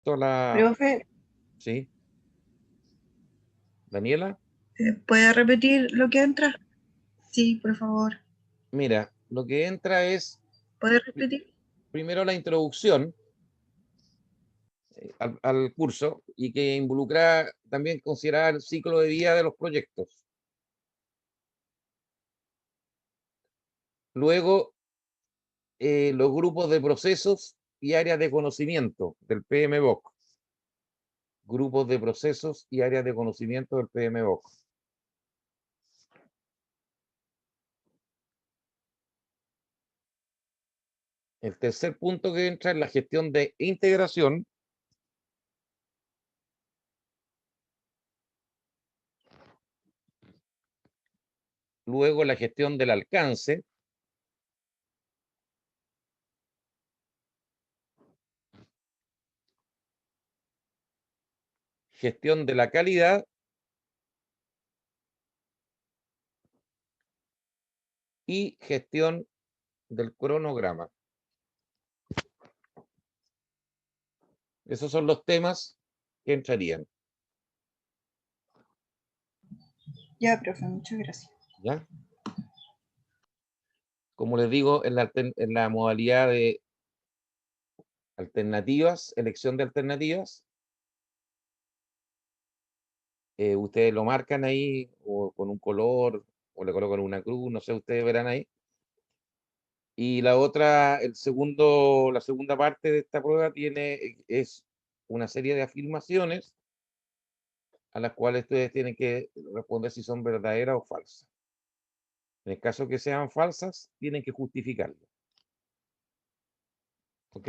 respecto a la... Profe, Sí, Daniela, ¿puede repetir lo que entra? Sí, por favor. mira, lo que entra es ¿Puede repetir? primero la introducción al curso y que involucra también considerar el ciclo de vida de los proyectos. Luego, los grupos de procesos y áreas de conocimiento del PMBOK. Grupos de procesos y áreas de conocimiento del PMBOK. El tercer punto que entra es la gestión de integración. Luego la gestión del alcance. Gestión de la calidad y gestión del cronograma. Esos son los temas que entrarían. Ya, profe, muchas gracias. ¿Ya? Como les digo, en la modalidad de alternativas, elección de alternativas, ustedes lo marcan ahí o con un color o le colocan una cruz, no sé, ustedes verán ahí. Y la otra, la segunda parte de esta prueba es una serie de afirmaciones a las cuales ustedes tienen que responder si son verdaderas o falsas. En el caso que sean falsas, tienen que justificarlo. ¿Ok?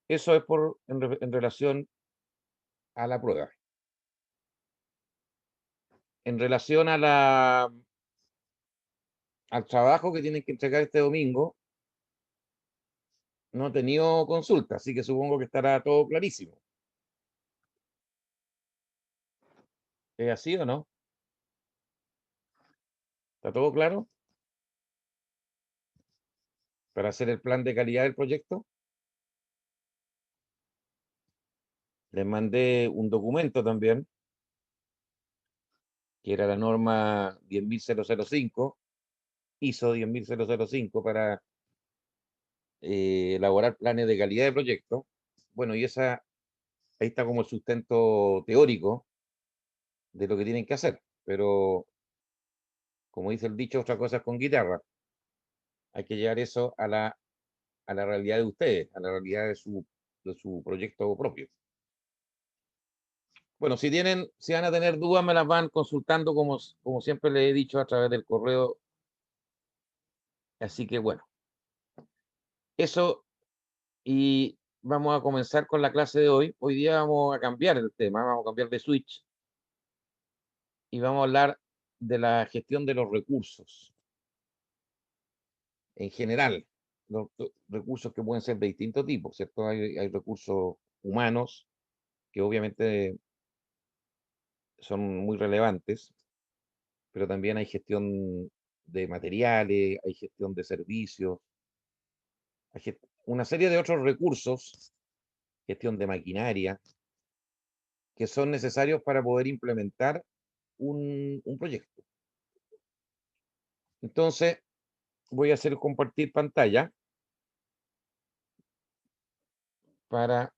Eso es en relación a la prueba. En relación al trabajo que tienen que entregar este domingo, no he tenido consulta, así que supongo que estará todo clarísimo. ¿Es así o no? ¿Está todo claro? Para hacer el plan de calidad del proyecto. Les mandé un documento también, que era la norma 10.005, ISO 10.005, para elaborar planes de calidad de proyecto. Bueno, y ahí está como el sustento teórico de lo que tienen que hacer. Pero, como dice el dicho, otra cosa es con guitarra. Hay que llevar eso a la realidad de ustedes, a la realidad de su proyecto propio. Bueno, si van a tener dudas, me las van consultando como siempre les he dicho a través del correo. Así que bueno, eso, y vamos a comenzar con la clase de hoy. Hoy día vamos a cambiar el tema, vamos a cambiar de switch y vamos a hablar de la gestión de los recursos en general. Los recursos que pueden ser de distintos tipos, ¿cierto? Hay recursos humanos que obviamente son muy relevantes, pero también hay gestión de materiales, hay gestión de servicios, hay una serie de otros recursos, gestión de maquinaria, que son necesarios para poder implementar un proyecto. Entonces, voy a hacer compartir pantalla para...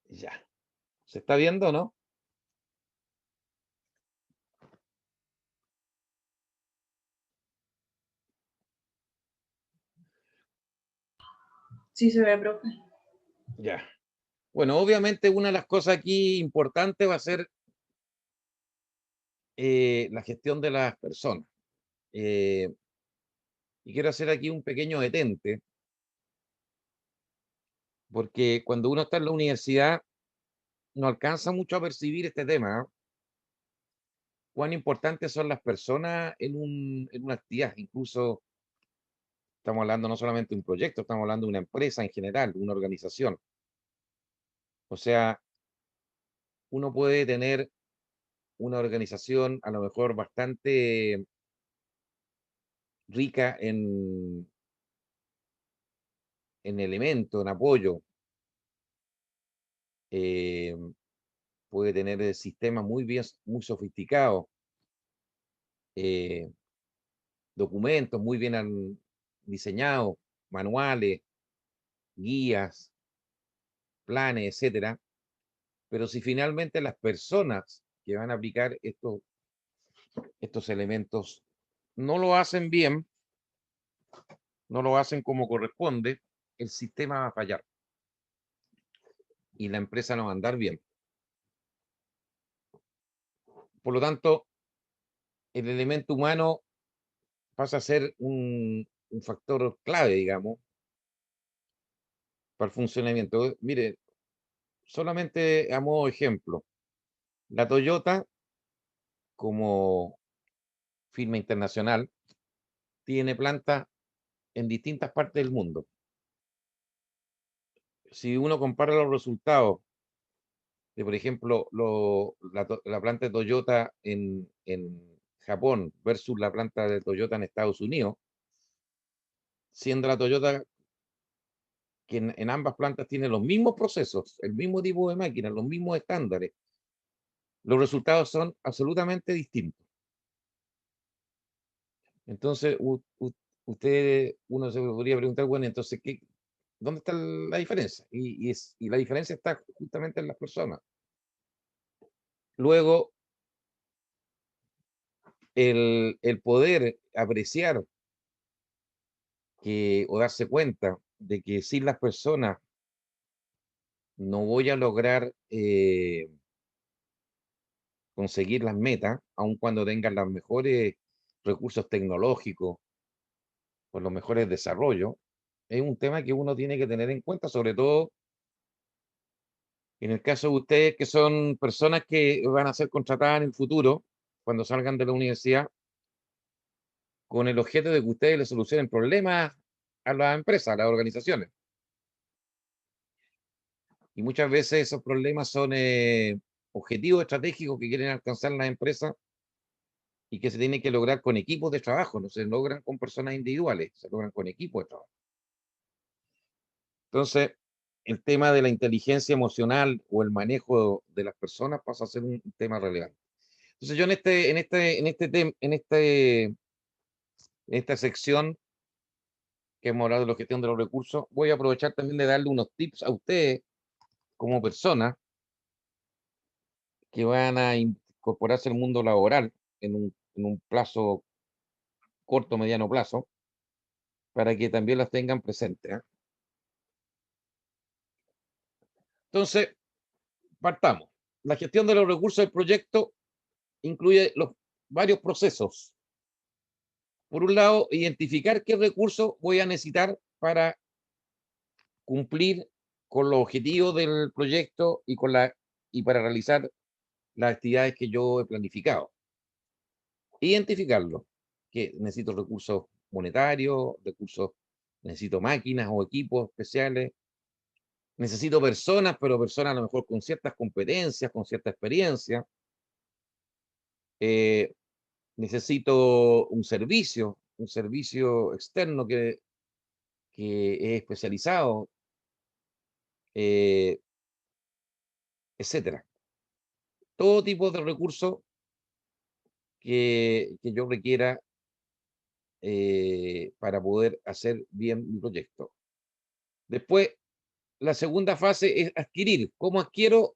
ya. ¿Se está viendo o no? Sí se ve, profe. Ya. Bueno, obviamente una de las cosas aquí importantes va a ser la gestión de las personas. Eh, y quiero hacer aquí un pequeño detente, porque cuando uno está en la universidad no alcanza mucho a percibir este tema, ¿eh? Cuán importantes son las personas en una actividad. Incluso estamos hablando no solamente de un proyecto, estamos hablando de una empresa en general, de una organización. O sea, uno puede tener una organización a lo mejor bastante rica en elementos, en apoyo, eh, puede tener sistemas muy bien, muy sofisticados, eh, documentos muy bien diseñados, manuales, guías, planes, etcétera. Pero si finalmente las personas que van a aplicar estos elementos no lo hacen bien, no lo hacen como corresponde, el sistema va a fallar y la empresa no va a andar bien. Por lo tanto, el elemento humano pasa a ser un factor clave, digamos, para el funcionamiento. Mire, solamente a modo de ejemplo, la Toyota, como firma internacional, tiene plantas en distintas partes del mundo. Si uno compara los resultados de, por ejemplo, la planta de Toyota en Japón versus la planta de Toyota en Estados Unidos, siendo la Toyota que en ambas plantas tiene los mismos procesos, el mismo tipo de máquina, los mismos estándares, los resultados son absolutamente distintos. Entonces, uno se podría preguntar, bueno, entonces, ¿dónde está la diferencia? Y la diferencia está justamente en las personas. Luego, el poder apreciar o darse cuenta de que sin las personas no voy a lograr conseguir las metas, aun cuando tengan los mejores recursos tecnológicos o los mejores desarrollos, es un tema que uno tiene que tener en cuenta, sobre todo en el caso de ustedes, que son personas que van a ser contratadas en el futuro, cuando salgan de la universidad, con el objeto de que ustedes le solucionen problemas a las empresas, a las organizaciones. Y muchas veces esos problemas son objetivos estratégicos que quieren alcanzar las empresas y que se tienen que lograr con equipos de trabajo, no se logran con personas individuales, se logran con equipos de trabajo. Entonces, el tema de la inteligencia emocional o el manejo de las personas pasa a ser un tema relevante. Entonces, yo en esta sección que hemos hablado de la gestión de los recursos, voy a aprovechar también de darle unos tips a ustedes como personas que van a incorporarse al mundo laboral en un plazo corto, mediano plazo, para que también las tengan presentes. Entonces, partamos. La gestión de los recursos del proyecto incluye varios procesos. Por un lado, identificar qué recursos voy a necesitar para cumplir con los objetivos del proyecto y para realizar las actividades que yo he planificado. Identificarlo, que necesito recursos monetarios, necesito máquinas o equipos especiales, necesito personas, pero personas a lo mejor con ciertas competencias, con cierta experiencia. Eh, necesito un servicio externo que es especializado, eh, etcétera. Todo tipo de recursos que yo requiera para poder hacer bien mi proyecto. Después, la segunda fase es adquirir. ¿Cómo adquiero?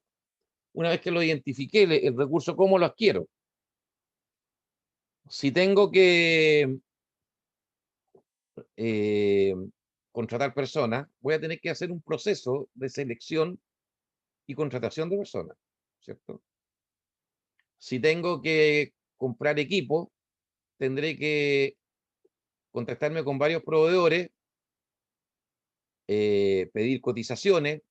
Una vez que lo identifiqué, el recurso, ¿cómo lo adquiero? Si tengo que eh, contratar personas, voy a tener que hacer un proceso de selección y contratación de personas, ¿cierto? Si tengo que comprar equipo, tendré que contactarme con varios proveedores, pedir cotizaciones,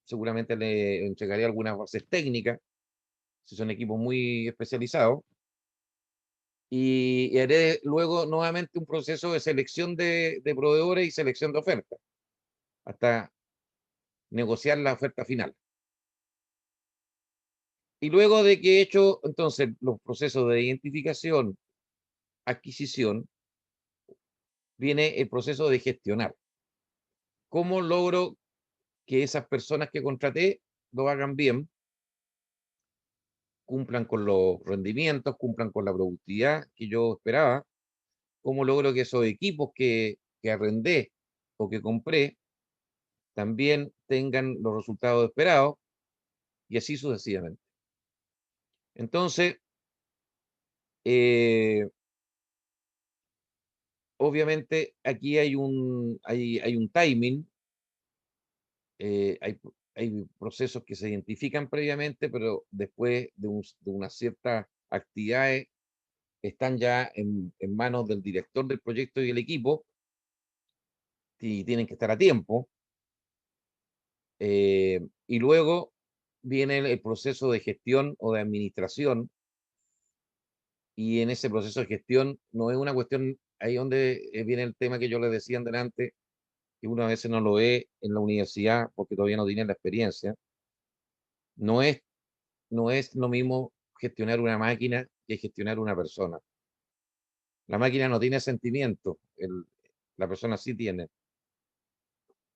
seguramente le entregaré algunas bases técnicas, si son equipos muy especializados, y haré luego nuevamente un proceso de selección de proveedores y selección de ofertas, hasta negociar la oferta final. Y luego de que he hecho entonces los procesos de identificación, adquisición, viene el proceso de gestionar. ¿Cómo logro que esas personas que contraté lo hagan bien, cumplan con los rendimientos, cumplan con la productividad que yo esperaba? ¿Cómo logro que esos equipos que arrendé o que compré también tengan los resultados esperados? Y así sucesivamente. Entonces, eh, obviamente aquí hay un timing, hay procesos que se identifican previamente, pero después de unas ciertas actividades están ya en manos del director del proyecto y el equipo y tienen que estar a tiempo. Y luego viene el proceso de gestión o de administración, y en ese proceso de gestión no es una cuestión, ahí donde viene el tema que yo les decía delante, que uno a veces no lo ve en la universidad porque todavía no tiene la experiencia. No es, no es lo mismo gestionar una máquina que gestionar una persona. La máquina no tiene sentimiento, la persona sí tiene.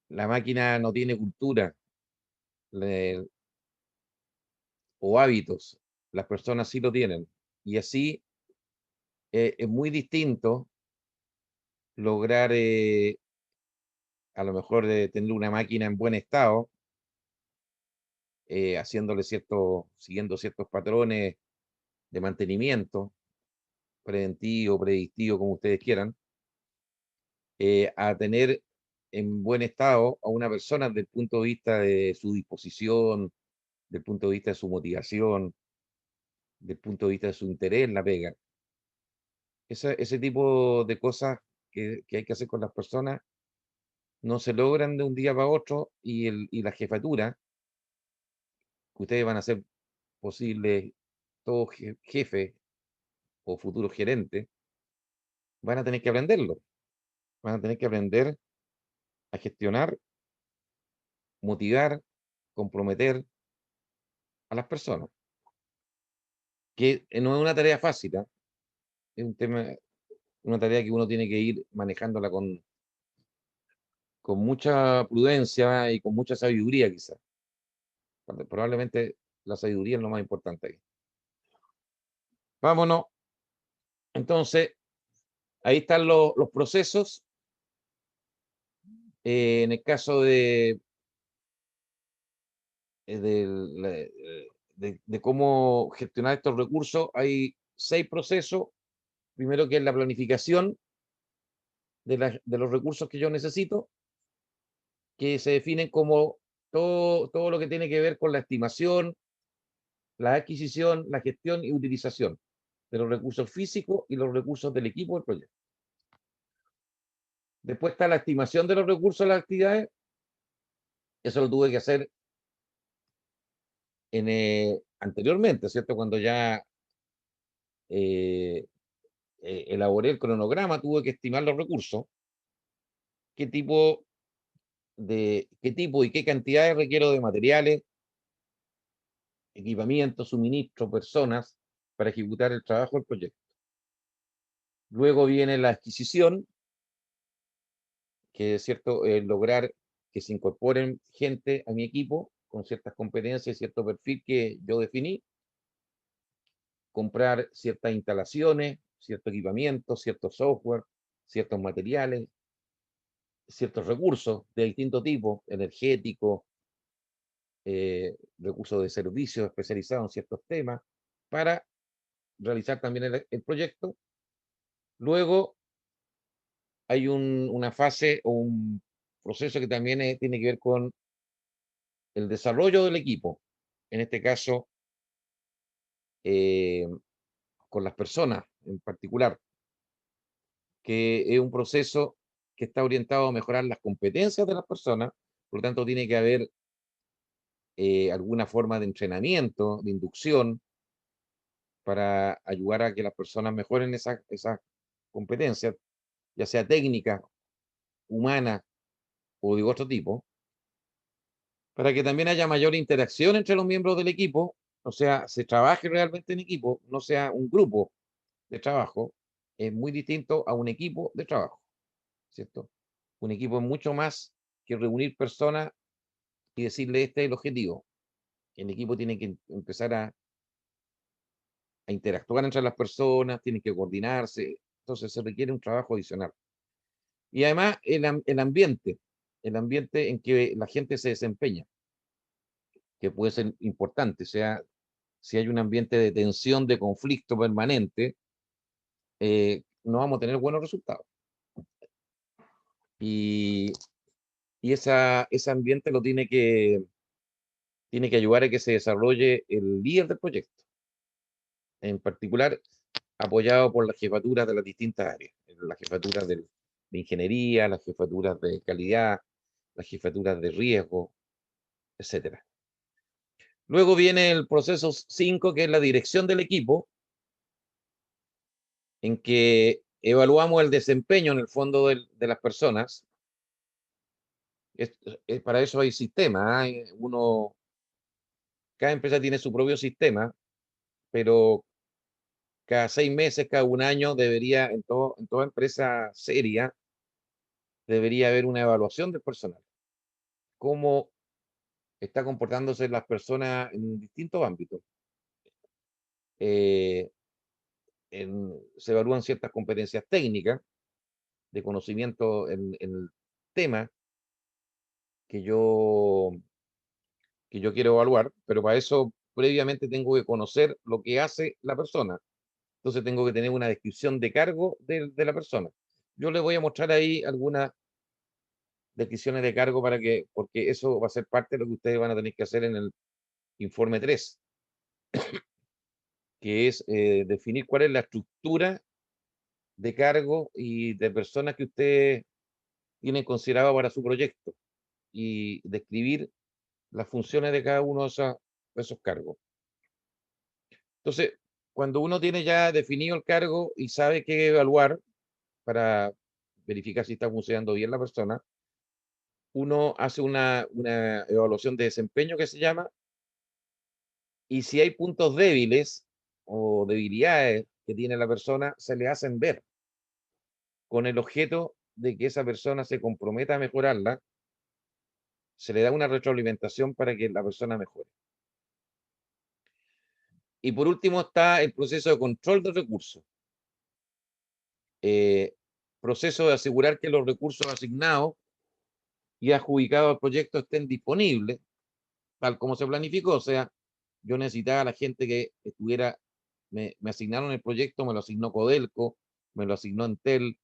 La máquina no tiene cultura le- o hábitos, las personas sí lo tienen. Y así es muy distinto lograr a lo mejor tener una máquina en buen estado, siguiendo ciertos patrones de mantenimiento, preventivo, predictivo, como ustedes quieran, a tener en buen estado a una persona desde el punto de vista de su disposición, del punto de vista de su motivación, del punto de vista de su interés en la pega. Ese tipo de cosas que hay que hacer con las personas no se logran de un día para otro, y la jefatura, que ustedes van a ser posibles todos jefes o futuros gerentes, van a tener que aprenderlo, van a tener que aprender a gestionar, motivar, comprometer a las personas, que no es una tarea fácil, ¿ah? Es un tema, una tarea que uno tiene que ir manejándola con mucha prudencia y con mucha sabiduría, quizás. Probablemente la sabiduría es lo más importante aquí. Vámonos. Entonces, ahí están los procesos. En el caso eh, del, de cómo gestionar estos recursos, hay 6 procesos. Primero, que es la planificación de los recursos que yo necesito, que se definen como todo lo que tiene que ver con la estimación, la adquisición, la gestión y utilización de los recursos físicos y los recursos del equipo del proyecto. Después está la estimación de los recursos de las actividades. Eso lo tuve que hacer anteriormente, ¿cierto? Cuando ya eh, elaboré el cronograma, tuve que estimar los recursos, qué tipo qué tipo y qué cantidades requiero de materiales, equipamiento, suministro, personas para ejecutar el trabajo del proyecto. Luego viene la adquisición, que es cierto, lograr que se incorporen gente a mi equipo con ciertas competencias y cierto perfil que yo definí, comprar ciertas instalaciones, cierto equipamiento, cierto software, ciertos materiales, ciertos recursos de distinto tipo, energéticos, recursos de servicios especializados en ciertos temas, para realizar también el proyecto. Luego hay una fase o un proceso que también tiene que ver con el desarrollo del equipo, en este caso eh, con las personas en particular, que es un proceso que está orientado a mejorar las competencias de las personas. Por lo tanto, tiene que haber alguna forma de entrenamiento, de inducción, para ayudar a que las personas mejoren esas competencias, ya sea técnicas, humanas o de otro tipo, para que también haya mayor interacción entre los miembros del equipo o sea, se trabaje realmente en equipo, no sea un grupo de trabajo, es muy distinto a un equipo de trabajo, ¿cierto? Un equipo es mucho más que reunir personas y decirle este es el objetivo. El equipo tiene que empezar a interactuar entre las personas, tiene que coordinarse, entonces se requiere un trabajo adicional. Y además el ambiente en que la gente se desempeña, que puede ser importante, o sea, si hay un ambiente de tensión, de conflicto permanente, no vamos a tener buenos resultados. Y, ese ambiente lo tiene que ayudar a que se desarrolle el líder del proyecto, en particular apoyado por las jefaturas de las distintas áreas, las jefaturas de ingeniería, las jefaturas de calidad, las jefaturas de riesgo, etcétera. Luego viene el proceso 5, que es la dirección del equipo, en que evaluamos el desempeño en el fondo de las personas. Para eso hay sistemas. Cada empresa tiene su propio sistema, pero cada 6 meses, cada un año, debería, en toda empresa seria, debería haber una evaluación del personal. Cómo está comportándose las personas en distintos ámbitos. Eh, Se evalúan ciertas competencias técnicas de conocimiento en el tema que yo, que yo quiero evaluar, pero para eso previamente tengo que conocer lo que hace la persona. Entonces tengo que tener una descripción de cargo de la persona. Yo les voy a mostrar ahí algunas descripciones de cargo porque eso va a ser parte de lo que ustedes van a tener que hacer en el informe 3, que es definir cuál es la estructura de cargo y de personas que ustedes tienen considerado para su proyecto y describir las funciones de cada uno de esos cargos. Entonces, cuando uno tiene ya definido el cargo y sabe qué evaluar para verificar si está funcionando bien la persona, uno hace una evaluación de desempeño que se llama, y si hay puntos débiles o debilidades que tiene la persona, se le hacen ver con el objeto de que esa persona se comprometa a mejorarla, se le da una retroalimentación para que la persona mejore. Y por último está el proceso de control de recursos. Proceso de asegurar que los recursos asignados y adjudicados al proyecto estén disponibles, tal como se planificó. O sea, yo necesitaba a la gente que estuviera, me asignaron el proyecto, me lo asignó Codelco, me lo asignó Entel,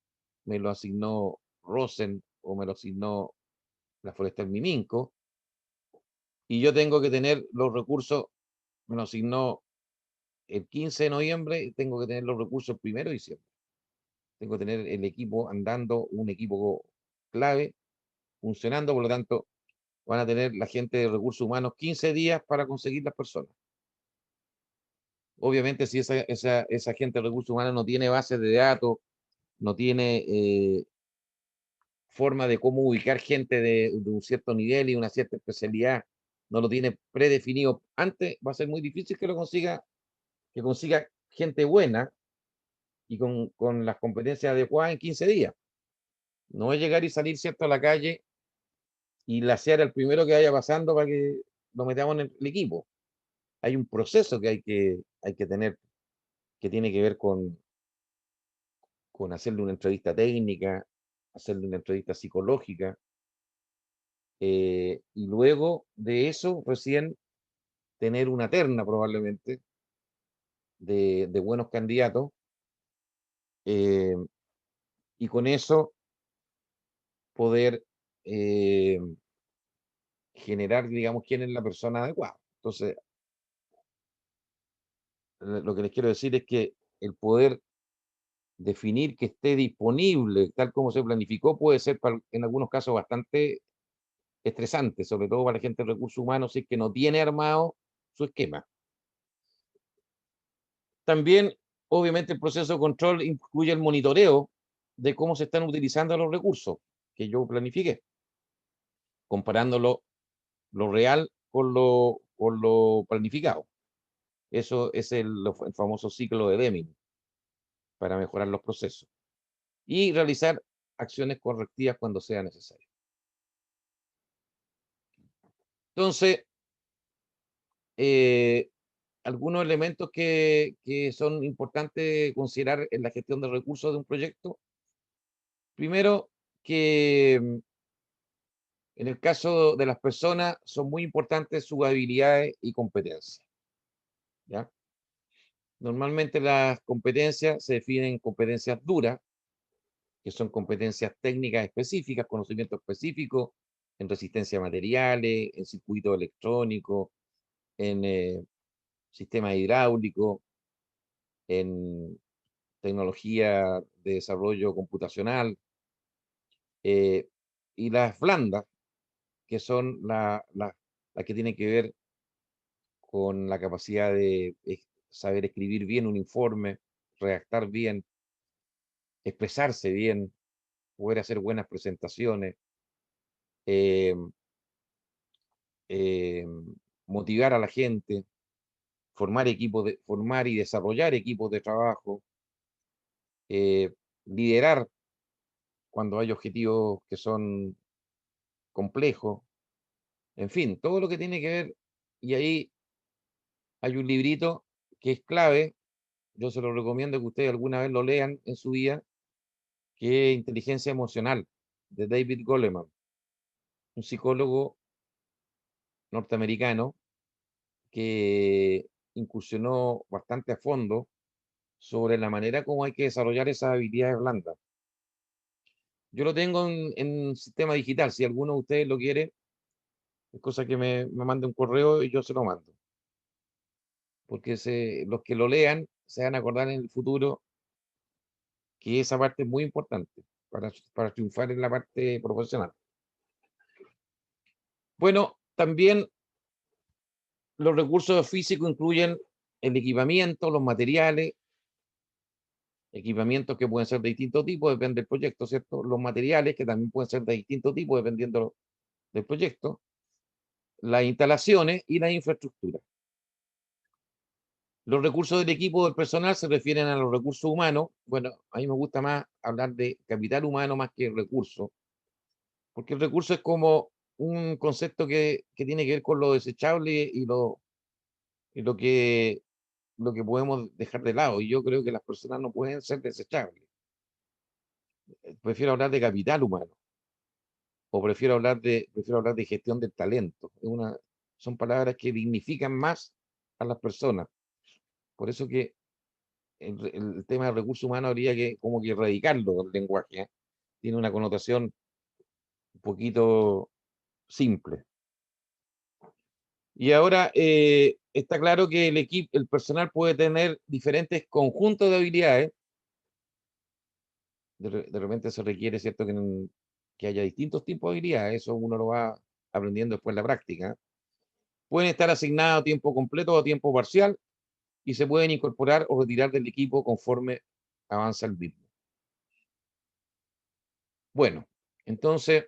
me lo asignó Rosen o me lo asignó la Forestal Miminco, y yo tengo que tener los recursos, me lo asignó el 15 de noviembre, y tengo que tener los recursos el 1 de diciembre. Tengo que tener el equipo andando, un equipo clave, funcionando, por lo tanto, van a tener la gente de recursos humanos 15 días para conseguir las personas. Obviamente, si esa gente de recursos humanos no tiene bases de datos, no tiene forma de cómo ubicar gente de un cierto nivel y una cierta especialidad, no lo tiene predefinido antes, va a ser muy difícil que consiga gente buena y con las competencias adecuadas en 15 días. No es llegar y salir, ¿cierto?, a la calle y lasear al primero que vaya pasando para que lo metamos en el equipo. Hay un proceso que hay que tener, que tiene que ver con hacerle una entrevista técnica, hacerle una entrevista psicológica, y luego de eso recién tener una terna probablemente de buenos candidatos, eh, y con eso poder eh, generar, digamos, quién es la persona adecuada. Entonces, lo que les quiero decir es que el poder definir que esté disponible tal como se planificó puede ser en algunos casos bastante estresante, sobre todo para la gente de recursos humanos, si es que no tiene armado su esquema. También, obviamente, el proceso de control incluye el monitoreo de cómo se están utilizando los recursos que yo planifiqué, comparándolo lo real con lo planificado. Eso es el famoso ciclo de Deming para mejorar los procesos. Y realizar acciones correctivas cuando sea necesario. Entonces, algunos elementos que son importantes considerar en la gestión de recursos de un proyecto. Primero, que en el caso de las personas son muy importantes sus habilidades y competencias. ¿Ya? Normalmente las competencias se definen competencias duras, que son competencias técnicas específicas, conocimientos específicos en resistencia a materiales, en circuitos electrónicos, en sistemas hidráulicos, en tecnología de desarrollo computacional, y las blandas, que son las que tienen que ver con la capacidad de saber escribir bien un informe, redactar bien, expresarse bien, poder hacer buenas presentaciones, eh, eh, motivar a la gente, formar y desarrollar equipos de trabajo, liderar cuando hay objetivos que son complejos, en fin, todo lo que tiene que ver, y ahí hay un librito que es clave, yo se lo recomiendo que ustedes alguna vez lo lean en su vida, que es Inteligencia Emocional, de David Goleman, un psicólogo norteamericano que incursionó bastante a fondo sobre la manera como hay que desarrollar esas habilidades blandas. Yo lo tengo en sistema digital, si alguno de ustedes lo quiere, es cosa que me mande un correo y yo se lo mando, porque los que lo lean se van a acordar en el futuro que esa parte es muy importante para triunfar en la parte profesional. Bueno, también los recursos físicos incluyen el equipamiento, los materiales, equipamientos que pueden ser de distintos tipos, depende del proyecto, ¿cierto? Los materiales que también pueden ser de distintos tipos, dependiendo del proyecto, las instalaciones y la infraestructura. Los recursos del equipo del personal se refieren a los recursos humanos. Bueno, a mí me gusta más hablar de capital humano más que recurso, porque el recurso es como un concepto que tiene que ver con lo desechable y lo que podemos dejar de lado. Y yo creo que las personas no pueden ser desechables. Prefiero hablar de capital humano o prefiero hablar de gestión del talento. Son palabras que dignifican más a las personas. Por eso que el tema del recurso humano habría que como que erradicarlo del lenguaje. ¿Eh? Tiene una connotación un poquito simple. Y ahora está claro que el personal puede tener diferentes conjuntos de habilidades. De repente se requiere, ¿cierto?, que haya distintos tipos de habilidades. Eso uno lo va aprendiendo después en la práctica. Pueden estar asignados a tiempo completo o a tiempo parcial y se pueden incorporar o retirar del equipo conforme avanza el mismo. Bueno, entonces,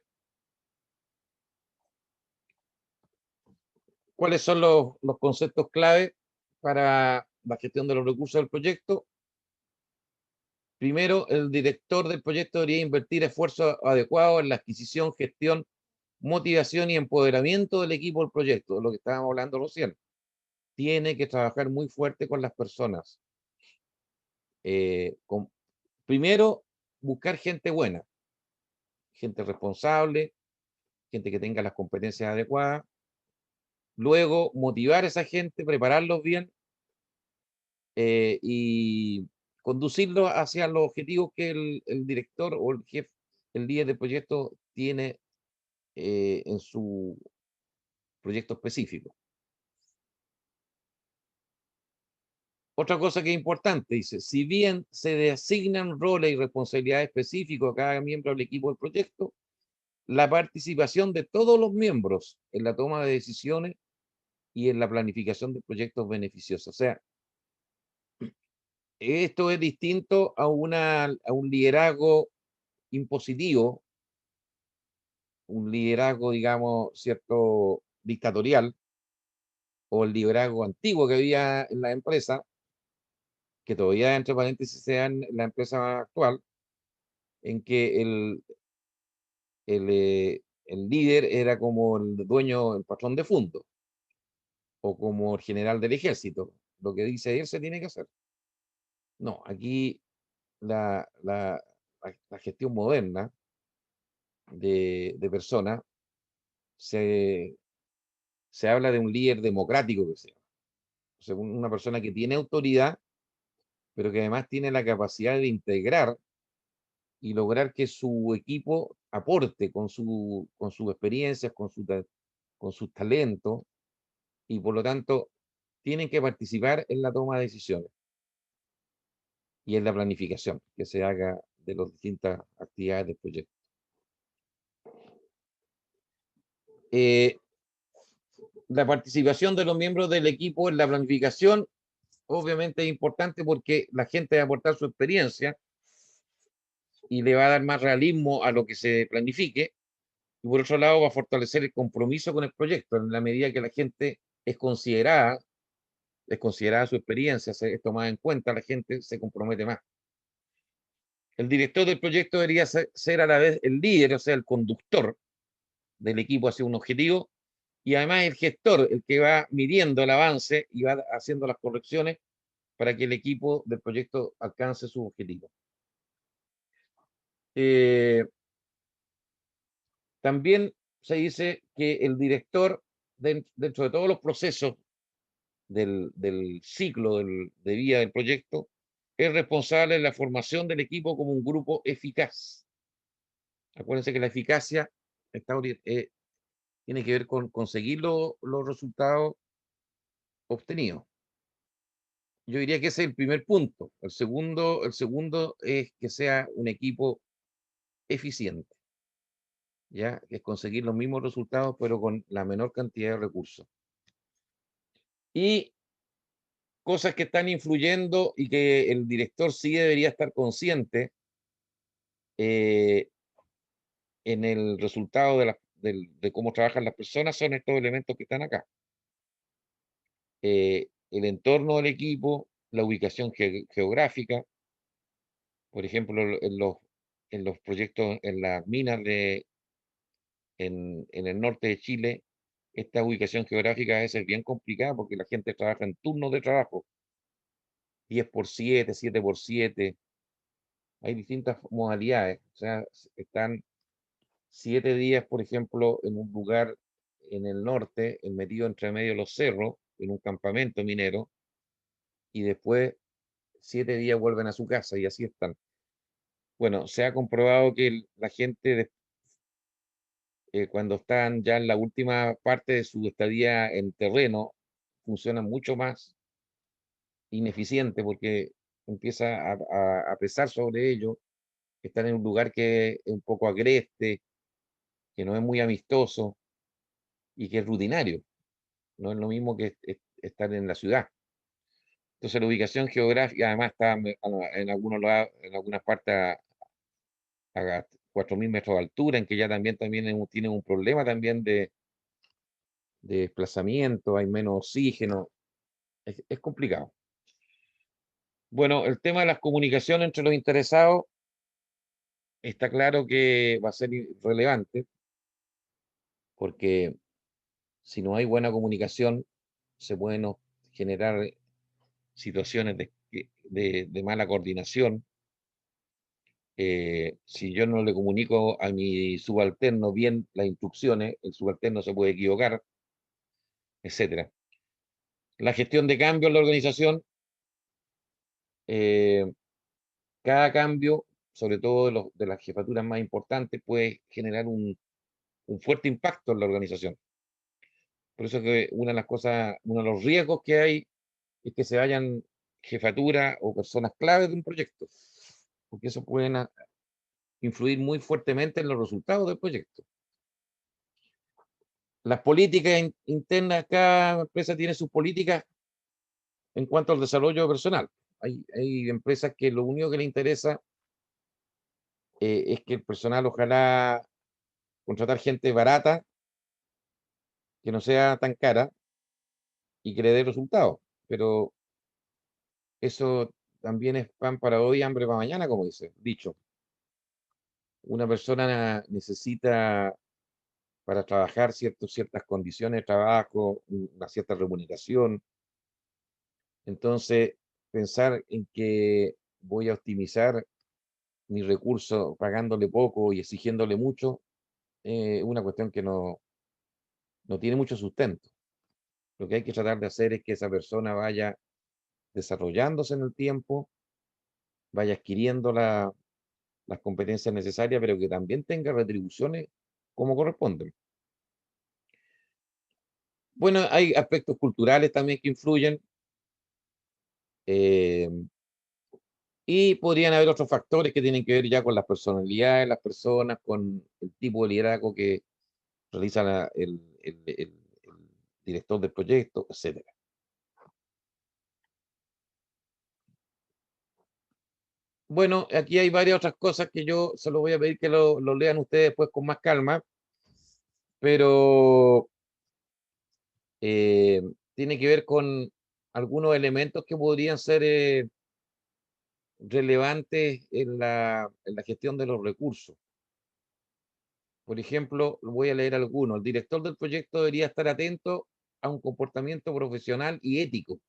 ¿cuáles son los conceptos clave para la gestión de los recursos del proyecto? Primero, el director del proyecto debería invertir esfuerzos adecuados en la adquisición, gestión, motivación y empoderamiento del equipo del proyecto, lo que estábamos hablando recién. Tiene que trabajar muy fuerte con las personas. Primero, buscar gente buena, gente responsable, gente que tenga las competencias adecuadas. Luego, motivar a esa gente, prepararlos bien y conducirlos hacia los objetivos que el director o el jefe, el líder del proyecto tiene en su proyecto específico. Otra cosa que es importante, dice, si bien se designan roles y responsabilidades específicos a cada miembro del equipo del proyecto, la participación de todos los miembros en la toma de decisiones y en la planificación de proyectos beneficiosos. O sea, esto es distinto a un liderazgo impositivo, un liderazgo, digamos, cierto, dictatorial, o el liderazgo antiguo que había en la empresa, que todavía entre paréntesis se da en la empresa actual, en que el líder era como el dueño, el patrón de fondo, o como el general del ejército. Lo que dice él se tiene que hacer. No, aquí la gestión moderna de personas se habla de un líder democrático que sea. O sea, una persona que tiene autoridad, pero que además tiene la capacidad de integrar y lograr que su equipo aporte con sus experiencias, con sus talentos, y por lo tanto tienen que participar en la toma de decisiones y en la planificación que se haga de las distintas actividades del proyecto. La participación de los miembros del equipo en la planificación obviamente es importante porque la gente va a aportar su experiencia y le va a dar más realismo a lo que se planifique, y por otro lado va a fortalecer el compromiso con el proyecto en la medida que la gente es considerada su experiencia, es tomada en cuenta, la gente se compromete más. El director del proyecto debería ser a la vez el líder, o sea, el conductor del equipo hacia un objetivo, y además el gestor, el que va midiendo el avance y va haciendo las correcciones para que el equipo del proyecto alcance su objetivo. También se dice que el director, dentro de todos los procesos del ciclo de vida del proyecto, es responsable de la formación del equipo como un grupo eficaz. Acuérdense que la eficacia tiene que ver con conseguir los resultados obtenidos. Yo diría que ese es el primer punto. El segundo es que sea un equipo eficiente, ¿ya? Que es conseguir los mismos resultados, pero con la menor cantidad de recursos. Y cosas que están influyendo y que el director sí debería estar consciente en el resultado de cómo trabajan las personas son estos elementos que están acá. El entorno del equipo, la ubicación geográfica, por ejemplo, en los proyectos, en las minas en el norte de Chile, esta ubicación geográfica a veces es bien complicada porque la gente trabaja en turnos de trabajo, 10x7, 7x7, hay distintas modalidades, o sea, están 7 días, por ejemplo, en un lugar en el norte, metido entre medio de los cerros, en un campamento minero, y después 7 días vuelven a su casa y así están. Bueno, se ha comprobado que la gente, cuando están ya en la última parte de su estadía en terreno, funciona mucho más ineficiente porque empieza a pesar sobre ello, estar en un lugar que es un poco agreste, que no es muy amistoso y que es rutinario. No es lo mismo que estar en la ciudad. Entonces la ubicación geográfica además está en algunos lados, en algunas partes a 4.000 metros de altura, en que ya también tienen un problema también de desplazamiento, hay menos oxígeno, es complicado. Bueno, el tema de las comunicaciones entre los interesados está claro que va a ser relevante, porque si no hay buena comunicación, se pueden generar situaciones de mala coordinación. Si yo no le comunico a mi subalterno bien las instrucciones, el subalterno se puede equivocar, etcétera. La gestión de cambio en la organización, eh, cada cambio, sobre todo de las jefaturas más importantes, puede generar un fuerte impacto en la organización. Por eso que una de las cosas, uno de los riesgos que hay es que se vayan jefaturas o personas claves de un proyecto, porque eso puede influir muy fuertemente en los resultados del proyecto. Las políticas internas, cada empresa tiene sus políticas en cuanto al desarrollo personal. Hay empresas que lo único que les interesa es que el personal, ojalá contratar gente barata, que no sea tan cara, y que le dé resultados. Pero eso también es pan para hoy, hambre para mañana, como dice, dicho. Una persona necesita para trabajar ciertas condiciones de trabajo, una cierta remuneración. Entonces, pensar en que voy a optimizar mi recurso pagándole poco y exigiéndole mucho, una cuestión que no tiene mucho sustento. Lo que hay que tratar de hacer es que esa persona vaya desarrollándose en el tiempo, vaya adquiriendo las competencias necesarias, pero que también tenga retribuciones como corresponden. Bueno, hay aspectos culturales también que influyen, eh, y podrían haber otros factores que tienen que ver ya con las personalidades de las personas, con el tipo de liderazgo que realiza el director del proyecto, etcétera. Bueno, aquí hay varias otras cosas que yo se lo voy a pedir que lo lean ustedes después con más calma, pero eh, tiene que ver con algunos elementos que podrían ser relevantes en la gestión de los recursos. Por ejemplo, voy a leer algunos. El director del proyecto debería estar atento a un comportamiento profesional y ético,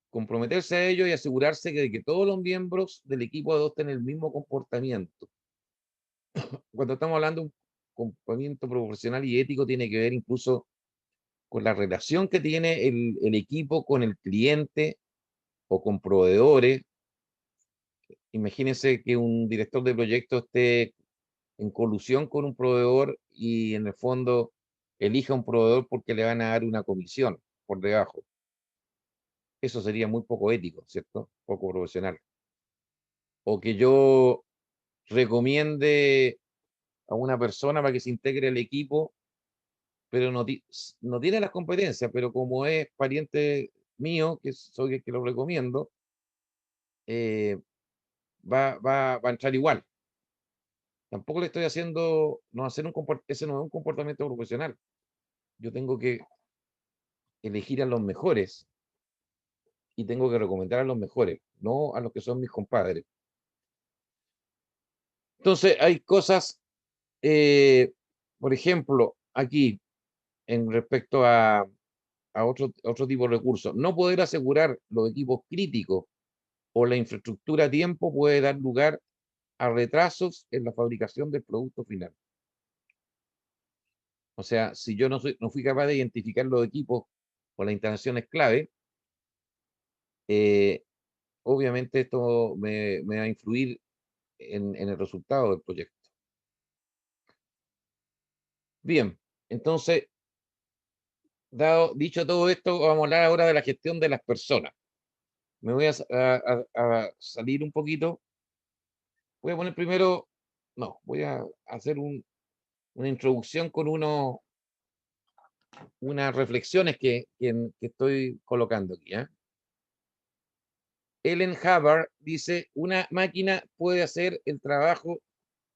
comprometerse a ello y asegurarse de que todos los miembros del equipo adopten el mismo comportamiento. Cuando estamos hablando de un comportamiento profesional y ético, tiene que ver incluso con la relación que tiene el equipo con el cliente o con proveedores. Imagínense que un director de proyecto esté en colusión con un proveedor y en el fondo elija un proveedor porque le van a dar una comisión por debajo. Eso sería muy poco ético, ¿cierto? Poco profesional. O que yo recomiende a una persona para que se integre al equipo, pero no tiene las competencias, pero como es pariente mío, que soy el que lo recomiendo, eh, va a entrar igual. Tampoco le estoy haciendo, no hacer ese no es un comportamiento profesional. Yo tengo que elegir a los mejores y tengo que recomendar a los mejores, no a los que son mis compadres. Entonces, hay cosas, eh, por ejemplo, aquí, en respecto a otro tipo de recursos, no poder asegurar los equipos críticos o la infraestructura a tiempo puede dar lugar a retrasos en la fabricación del producto final. O sea, si yo no fui capaz de identificar los equipos o las instalaciones clave, eh, obviamente esto me va a influir en el resultado del proyecto. Bien, entonces, dicho todo esto, vamos a hablar ahora de la gestión de las personas. Me voy a salir un poquito. Voy a poner primero, no, voy a hacer una introducción con unas reflexiones que estoy colocando aquí. Ellen Hubbard dice, una máquina puede hacer el trabajo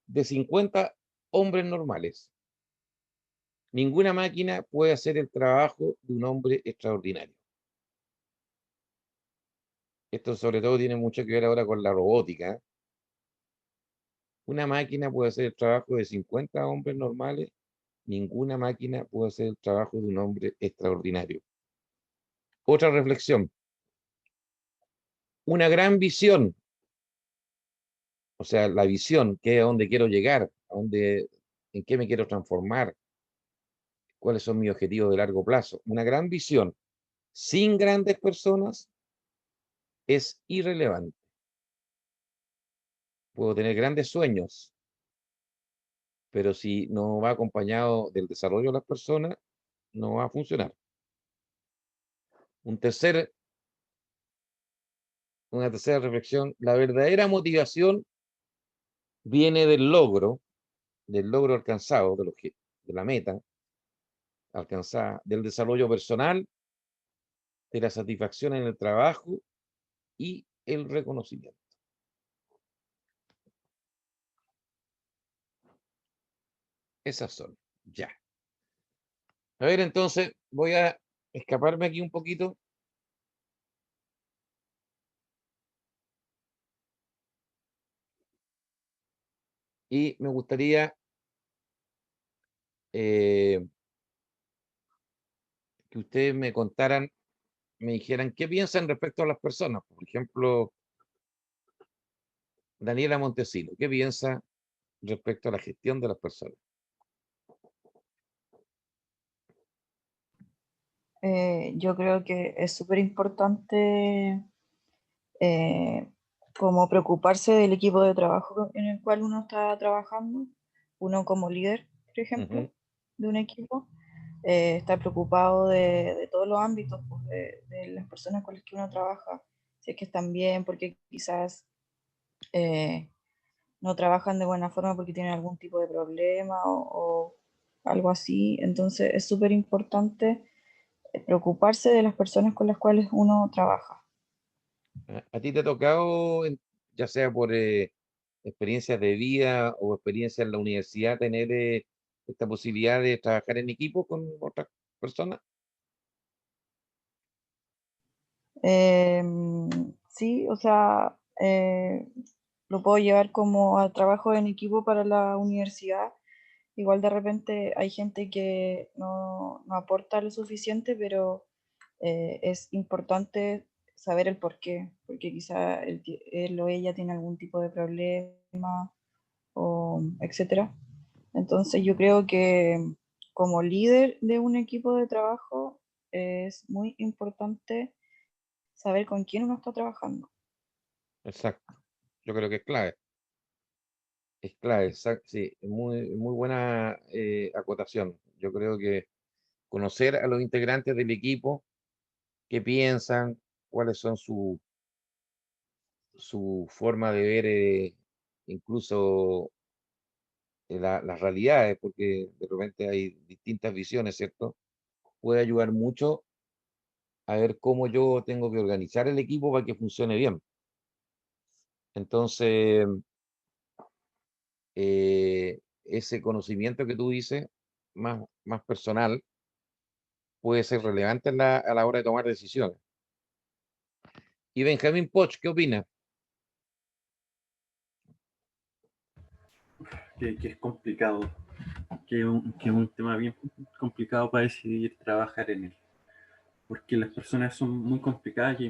de 50 hombres normales. Ninguna máquina puede hacer el trabajo de un hombre extraordinario. Esto sobre todo tiene mucho que ver ahora con la robótica. Una máquina puede hacer el trabajo de 50 hombres normales. Ninguna máquina puede hacer el trabajo de un hombre extraordinario. Otra reflexión. Una gran visión, o sea, la visión, que es a dónde quiero llegar, en qué me quiero transformar, cuáles son mis objetivos de largo plazo. Una gran visión sin grandes personas es irrelevante. Puedo tener grandes sueños, pero si no va acompañado del desarrollo de las personas, no va a funcionar. Un tercer, una tercera reflexión, la verdadera motivación viene del logro alcanzado, de la meta alcanzada, del desarrollo personal, de la satisfacción en el trabajo y el reconocimiento. Esas son, ya. A ver, entonces voy a escaparme aquí un poquito. Y me gustaría eh, que ustedes me contaran, me dijeran qué piensan respecto a las personas. Por ejemplo, Daniela Montesino, ¿qué piensa respecto a la gestión de las personas? Yo creo que es súper importante eh, como preocuparse del equipo de trabajo en el cual uno está trabajando, uno como líder, por ejemplo, Ujú. de un equipo, estar preocupado de todos los ámbitos, pues, de las personas con las que uno trabaja, si es que están bien, porque quizás eh, no trabajan de buena forma porque tienen algún tipo de problema o algo así. Entonces es súper importante preocuparse de las personas con las cuales uno trabaja. ¿A ti te ha tocado, ya sea por experiencias de vida o experiencias en la universidad, tener esta posibilidad de trabajar en equipo con otras personas? Sí, o sea, lo puedo llevar como al trabajo en equipo para la universidad. Igual de repente hay gente que no aporta lo suficiente, pero es importante saber el por qué, porque quizá él o ella tiene algún tipo de problema o etcétera. Entonces yo creo que como líder de un equipo de trabajo es muy importante saber con quién uno está trabajando. Exacto. Yo creo que es clave. Es clave, sí, es muy buena acotación. Yo creo que conocer a los integrantes del equipo, qué piensan, cuáles son su forma de ver incluso las realidades, porque de repente hay distintas visiones, ¿cierto? Puede ayudar mucho a ver cómo yo tengo que organizar el equipo para que funcione bien. Entonces, ese conocimiento que tú dices, más personal, puede ser relevante a la hora de tomar decisiones. Y Benjamín Poch, ¿qué opina? Que es complicado, que es un tema bien complicado para decidir trabajar en él, porque las personas son muy complicadas y hay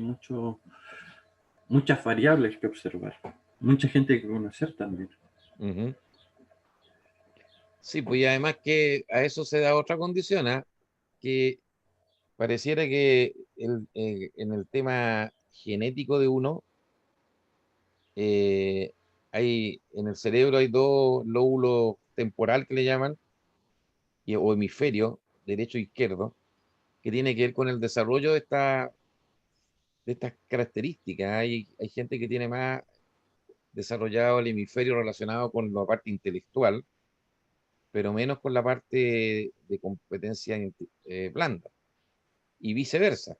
muchas variables que observar, mucha gente que conocer también. Ujú. Sí, pues y además que a eso se da otra condición, ¿ah? Que pareciera que en el tema genético de uno, eh, en el cerebro hay dos lóbulos temporal que le llaman, o hemisferio, derecho e izquierdo, que tiene que ver con el desarrollo de estas características. Hay gente que tiene más desarrollado el hemisferio relacionado con la parte intelectual, pero menos con la parte de competencia blanda, y viceversa.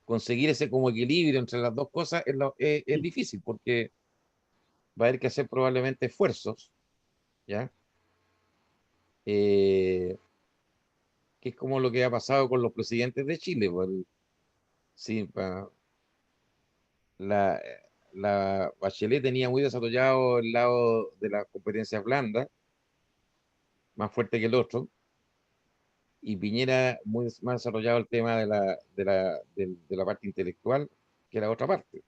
Conseguir ese como equilibrio entre las dos cosas es difícil porque va a haber que hacer probablemente esfuerzos, ¿ya? Eh, que es como lo que ha pasado con los presidentes de Chile. Pues, sí, la, la Bachelet tenía muy desarrollado el lado de las competencias blandas, más fuerte que el otro, y Piñera muy más desarrollado el tema de la parte intelectual que la otra parte.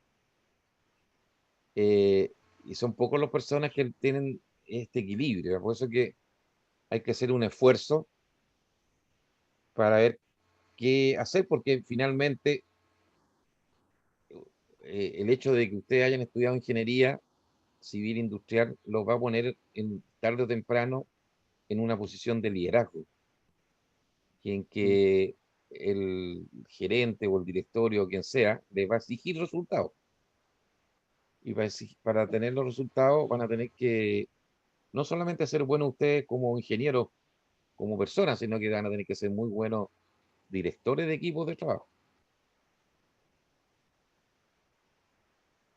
Y son pocos las personas que tienen este equilibrio. Por eso que hay que hacer un esfuerzo para ver qué hacer, porque finalmente el hecho de que ustedes hayan estudiado ingeniería civil industrial los va a poner tarde o temprano en una posición de liderazgo, y en que el gerente o el directorio o quien sea les va a exigir resultados. Y para tener los resultados van a tener que no solamente ser buenos ustedes como ingenieros, como personas, sino que van a tener que ser muy buenos directores de equipos de trabajo.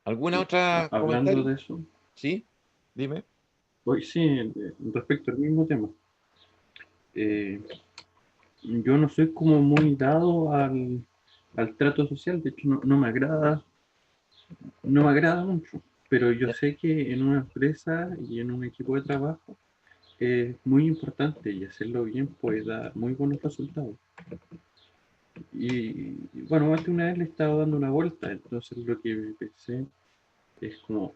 ¿Alguna otra Hablando comentario? de eso, Sí, dime. hoy sí, respecto al mismo tema, eh, yo no soy como muy dado al trato social, de hecho no me agrada mucho, pero yo Ya. sé que en una empresa y en un equipo de trabajo es muy importante y hacerlo bien puede dar muy buenos resultados. Y bueno, más de una vez le estaba dando una vuelta, entonces lo que pensé es como,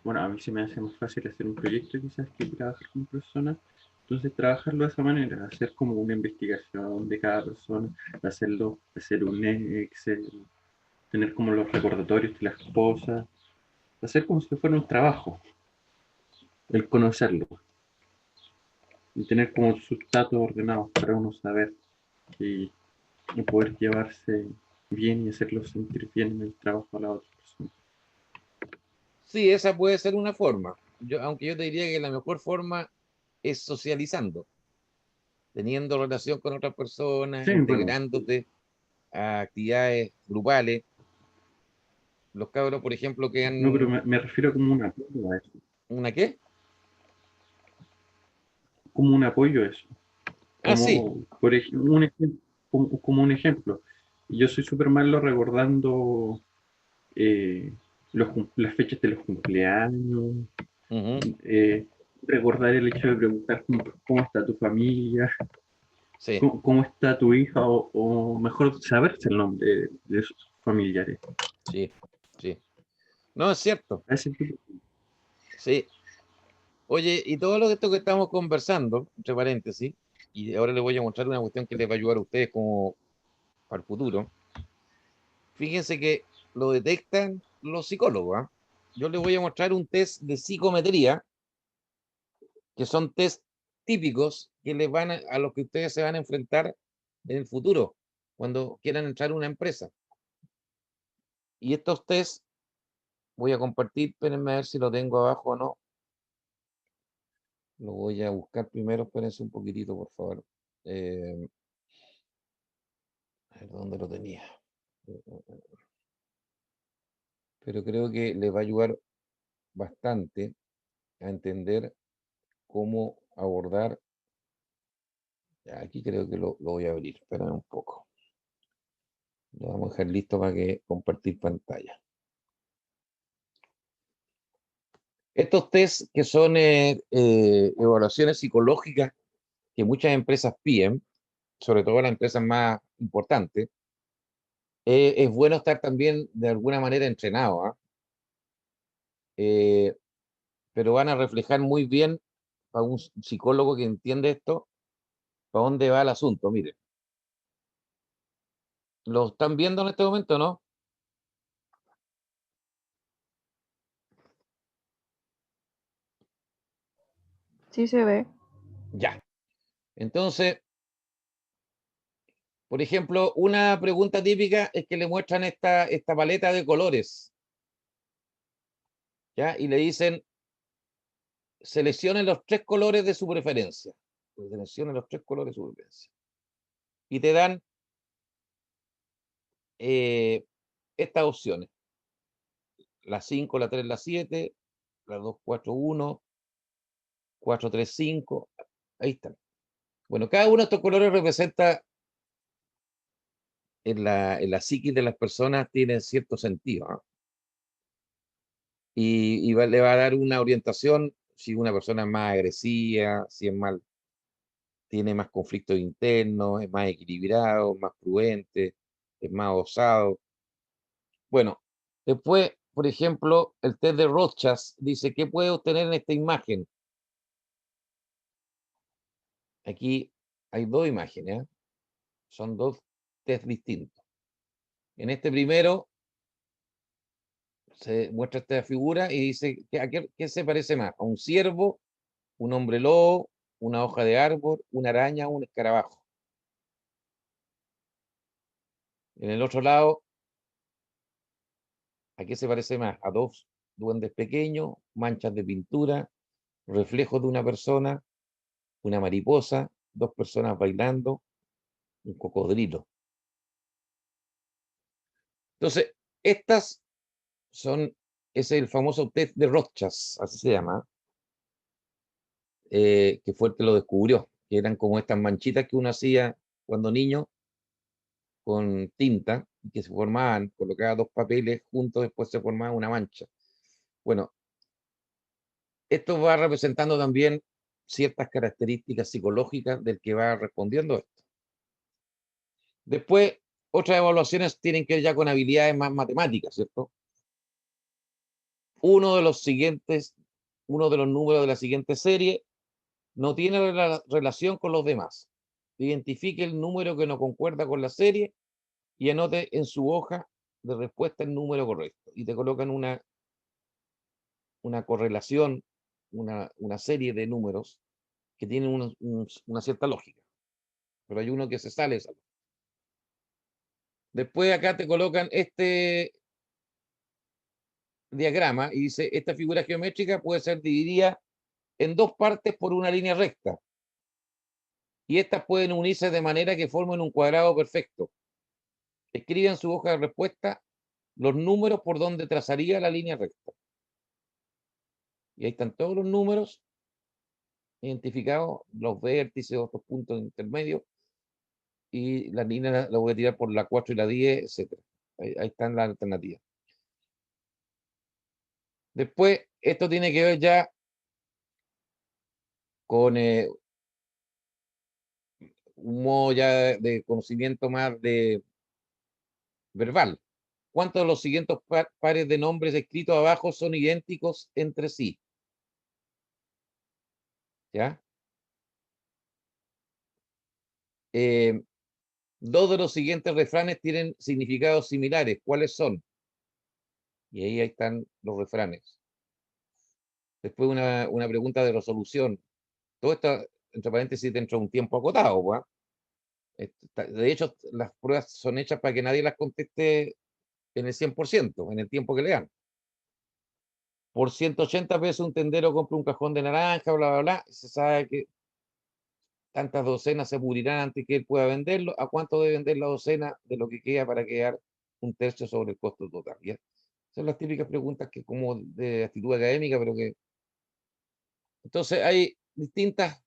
bueno, a mí se me hace más fácil hacer un proyecto quizás que trabajar con personas, entonces trabajarlo de esa manera, hacer como una investigación de cada persona, hacer un Excel, tener como los recordatorios de las cosas, hacer como si fuera un trabajo, el conocerlo y tener como sus datos ordenados para uno saber y, y poder llevarse bien y hacerlo sentir bien en el trabajo a la otra persona. Sí, esa puede ser una forma. Aunque yo te diría que la mejor forma es socializando, teniendo relación con otras personas, Sí, bueno, integrándote a actividades grupales. Los cabros, por ejemplo, que no, pero han... me refiero como un apoyo a eso, ¿Una qué? como un apoyo a eso, Ah, sí. como, un ejemplo, como un ejemplo. Yo soy súper malo recordando eh, las fechas de los cumpleaños, Ujú. eh, recordar el hecho de preguntar cómo está tu familia, Sí, cómo está tu hija, o mejor saberse el nombre de sus familiares. sí, sí. No, es cierto. A ese tipo. Sí. Oye, y todo lo que esto que estamos conversando, entre paréntesis, y ahora les voy a mostrar una cuestión que les va a ayudar a ustedes como para el futuro. Fíjense que lo detectan los psicólogos, ¿ah? Yo les voy a mostrar un test de psicometría, que son test típicos que les van a los que ustedes se van a enfrentar en el futuro, cuando quieran entrar a una empresa. Y estos test voy a compartir, espérenme a ver si lo tengo abajo o no. Lo voy a buscar primero, espérense un poquitito, por favor. Eh, a ver dónde lo tenía. Pero creo que les va a ayudar bastante a entender cómo abordar. Ya, aquí creo que lo voy a abrir. Espérame un poco. Lo vamos a dejar listo para que compartir pantalla. Estos test que son evaluaciones psicológicas que muchas empresas piden, sobre todo las empresas más importantes, es bueno estar también de alguna manera entrenado, ¿ah? Eh, pero van a reflejar muy bien a un psicólogo que entiende esto, para dónde va el asunto. Miren, ¿lo están viendo en este momento, no? Sí se ve. Ya. Entonces, por ejemplo, una pregunta típica es que le muestran esta paleta de colores, ¿ya? Y le dicen, seleccione los 3 colores de su preferencia. Seleccione los 3 colores de su preferencia. Y te dan eh, estas opciones. La 5, la 3, la 7, la 2, 4, 1, 4, 3, 5. Ahí están. Bueno, cada uno de estos colores representa en la psiquis de las personas, tiene cierto sentido, ¿no? Y le va a dar una orientación si una persona es más agresiva, si es más, tiene más conflictos internos, es más equilibrado, más prudente, es más osado. Bueno, después, por ejemplo, el test de Rorschach dice, ¿qué puede obtener en esta imagen? Aquí hay dos imágenes, ¿eh? Son dos test distintos. En este primero se muestra esta figura y dice, ¿qué se parece más? ¿A un ciervo, un hombre lobo, una hoja de árbol, una araña o un escarabajo? En el otro lado, ¿a qué se parece más? ¿A dos duendes pequeños, manchas de pintura, reflejos de una persona, una mariposa, dos personas bailando, un cocodrilo? Entonces, estas son, ese es el famoso test de Rorschach, así se llama, que fue el que lo descubrió. que eran como estas manchitas que uno hacía cuando niño con tinta, y que se formaban, colocaba dos papeles juntos, después se formaba una mancha. Bueno, esto va representando también ciertas características psicológicas del que va respondiendo esto. Después, otras evaluaciones tienen que ver ya con habilidades más matemáticas, ¿cierto? Uno de los números de la siguiente serie no tiene relación con los demás. Identifique el número que no concuerda con la serie y anote en su hoja de respuesta el número correcto. Y te colocan una correlación, una serie de números que tienen una cierta lógica. Pero hay uno que se sale de esa lógica. Después acá te colocan este diagrama y dice, esta figura geométrica puede ser dividida en dos partes por una línea recta. Y estas pueden unirse de manera que formen un cuadrado perfecto. Escribe en su hoja de respuesta los números por donde trazaría la línea recta. Y ahí están todos los números identificados, los vértices, otros puntos intermedios, y la línea la voy a tirar por la 4 y la 10, etc. Ahí están las alternativas. Después, esto tiene que ver ya con un modo ya de conocimiento más de verbal. ¿Cuántos de los siguientes pares de nombres escritos abajo son idénticos entre sí? ¿Ya? Dos de los siguientes refranes tienen significados similares. ¿Cuáles son? Y ahí están los refranes. Después una pregunta de resolución. Todo esto, entre paréntesis, dentro de un tiempo acotado. ¿Va? De hecho, las pruebas son hechas para que nadie las conteste en el 100%, en el tiempo que le dan. Por 180 pesos un tendero compra un cajón de naranja, bla, bla, bla. Se sabe que tantas docenas se morirán antes que él pueda venderlo. ¿A cuánto debe vender la docena de lo que queda para quedar un tercio sobre el costo total? ¿Ya? Son las típicas preguntas que como de actitud académica, pero que... Entonces hay distintas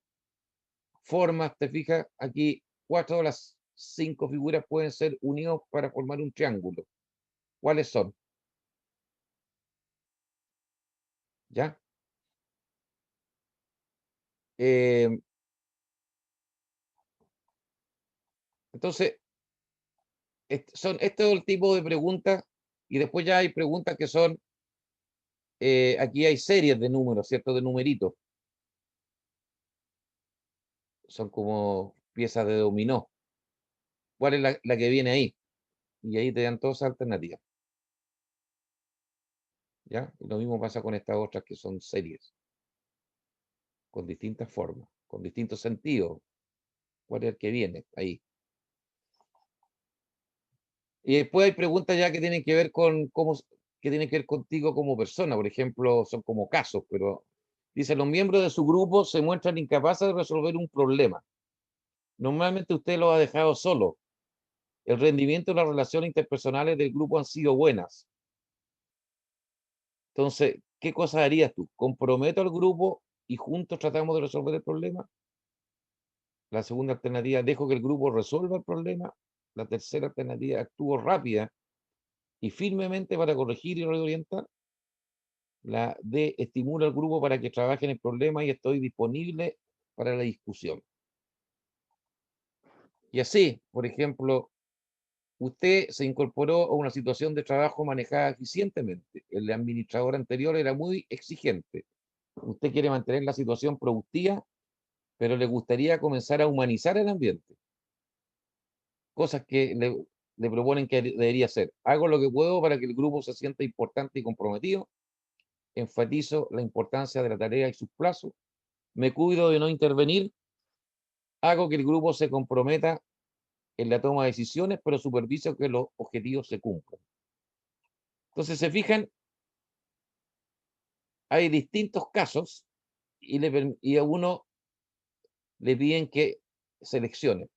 formas, te fijas, aquí 4 de las 5 figuras pueden ser unidos para formar un triángulo. ¿Cuáles son? ¿Ya? Entonces, son este es el tipo de preguntas, y después ya hay preguntas que son, aquí hay series de números, ¿cierto? De numeritos. Son como piezas de dominó. ¿Cuál es la que viene ahí? Y ahí te dan todas las alternativas. ¿Ya? Y lo mismo pasa con estas otras que son series, con distintas formas, con distintos sentidos. ¿Cuál es el que viene ahí? Y después hay preguntas ya que tienen que ver con cómo, que tienen que ver contigo como persona. Por ejemplo, son como casos, pero dice, los miembros de su grupo se muestran incapaces de resolver un problema. Normalmente usted lo ha dejado solo. El rendimiento y las relaciones interpersonales del grupo han sido buenas. Entonces, ¿qué cosas harías tú? ¿Comprometo al grupo y juntos tratamos de resolver el problema? La segunda alternativa, dejo que el grupo resuelva el problema. La tercera alternativa, actúo rápida y firmemente para corregir y reorientar. La D, estimulo al grupo para que trabaje en el problema y estoy disponible para la discusión. Y así, por ejemplo, usted se incorporó a una situación de trabajo manejada eficientemente. El administrador anterior era muy exigente. Usted quiere mantener la situación productiva, pero le gustaría comenzar a humanizar el ambiente. Cosas que le proponen que debería hacer. Hago lo que puedo para que el grupo se sienta importante y comprometido. Enfatizo la importancia de la tarea y sus plazos. Me cuido de no intervenir. Hago que el grupo se comprometa en la toma de decisiones, pero superviso que los objetivos se cumplan. Entonces, se fijan, hay distintos casos y a uno le piden que seleccione.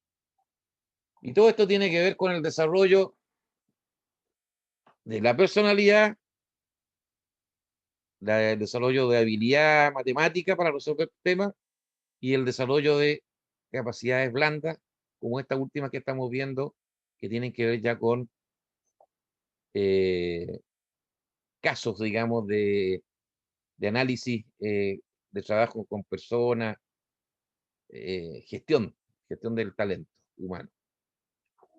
Y todo esto tiene que ver con el desarrollo de la personalidad, el desarrollo de habilidad matemática para resolver temas y el desarrollo de capacidades blandas, como esta última que estamos viendo, que tienen que ver ya con casos, digamos, de análisis de trabajo con personas, gestión del talento humano.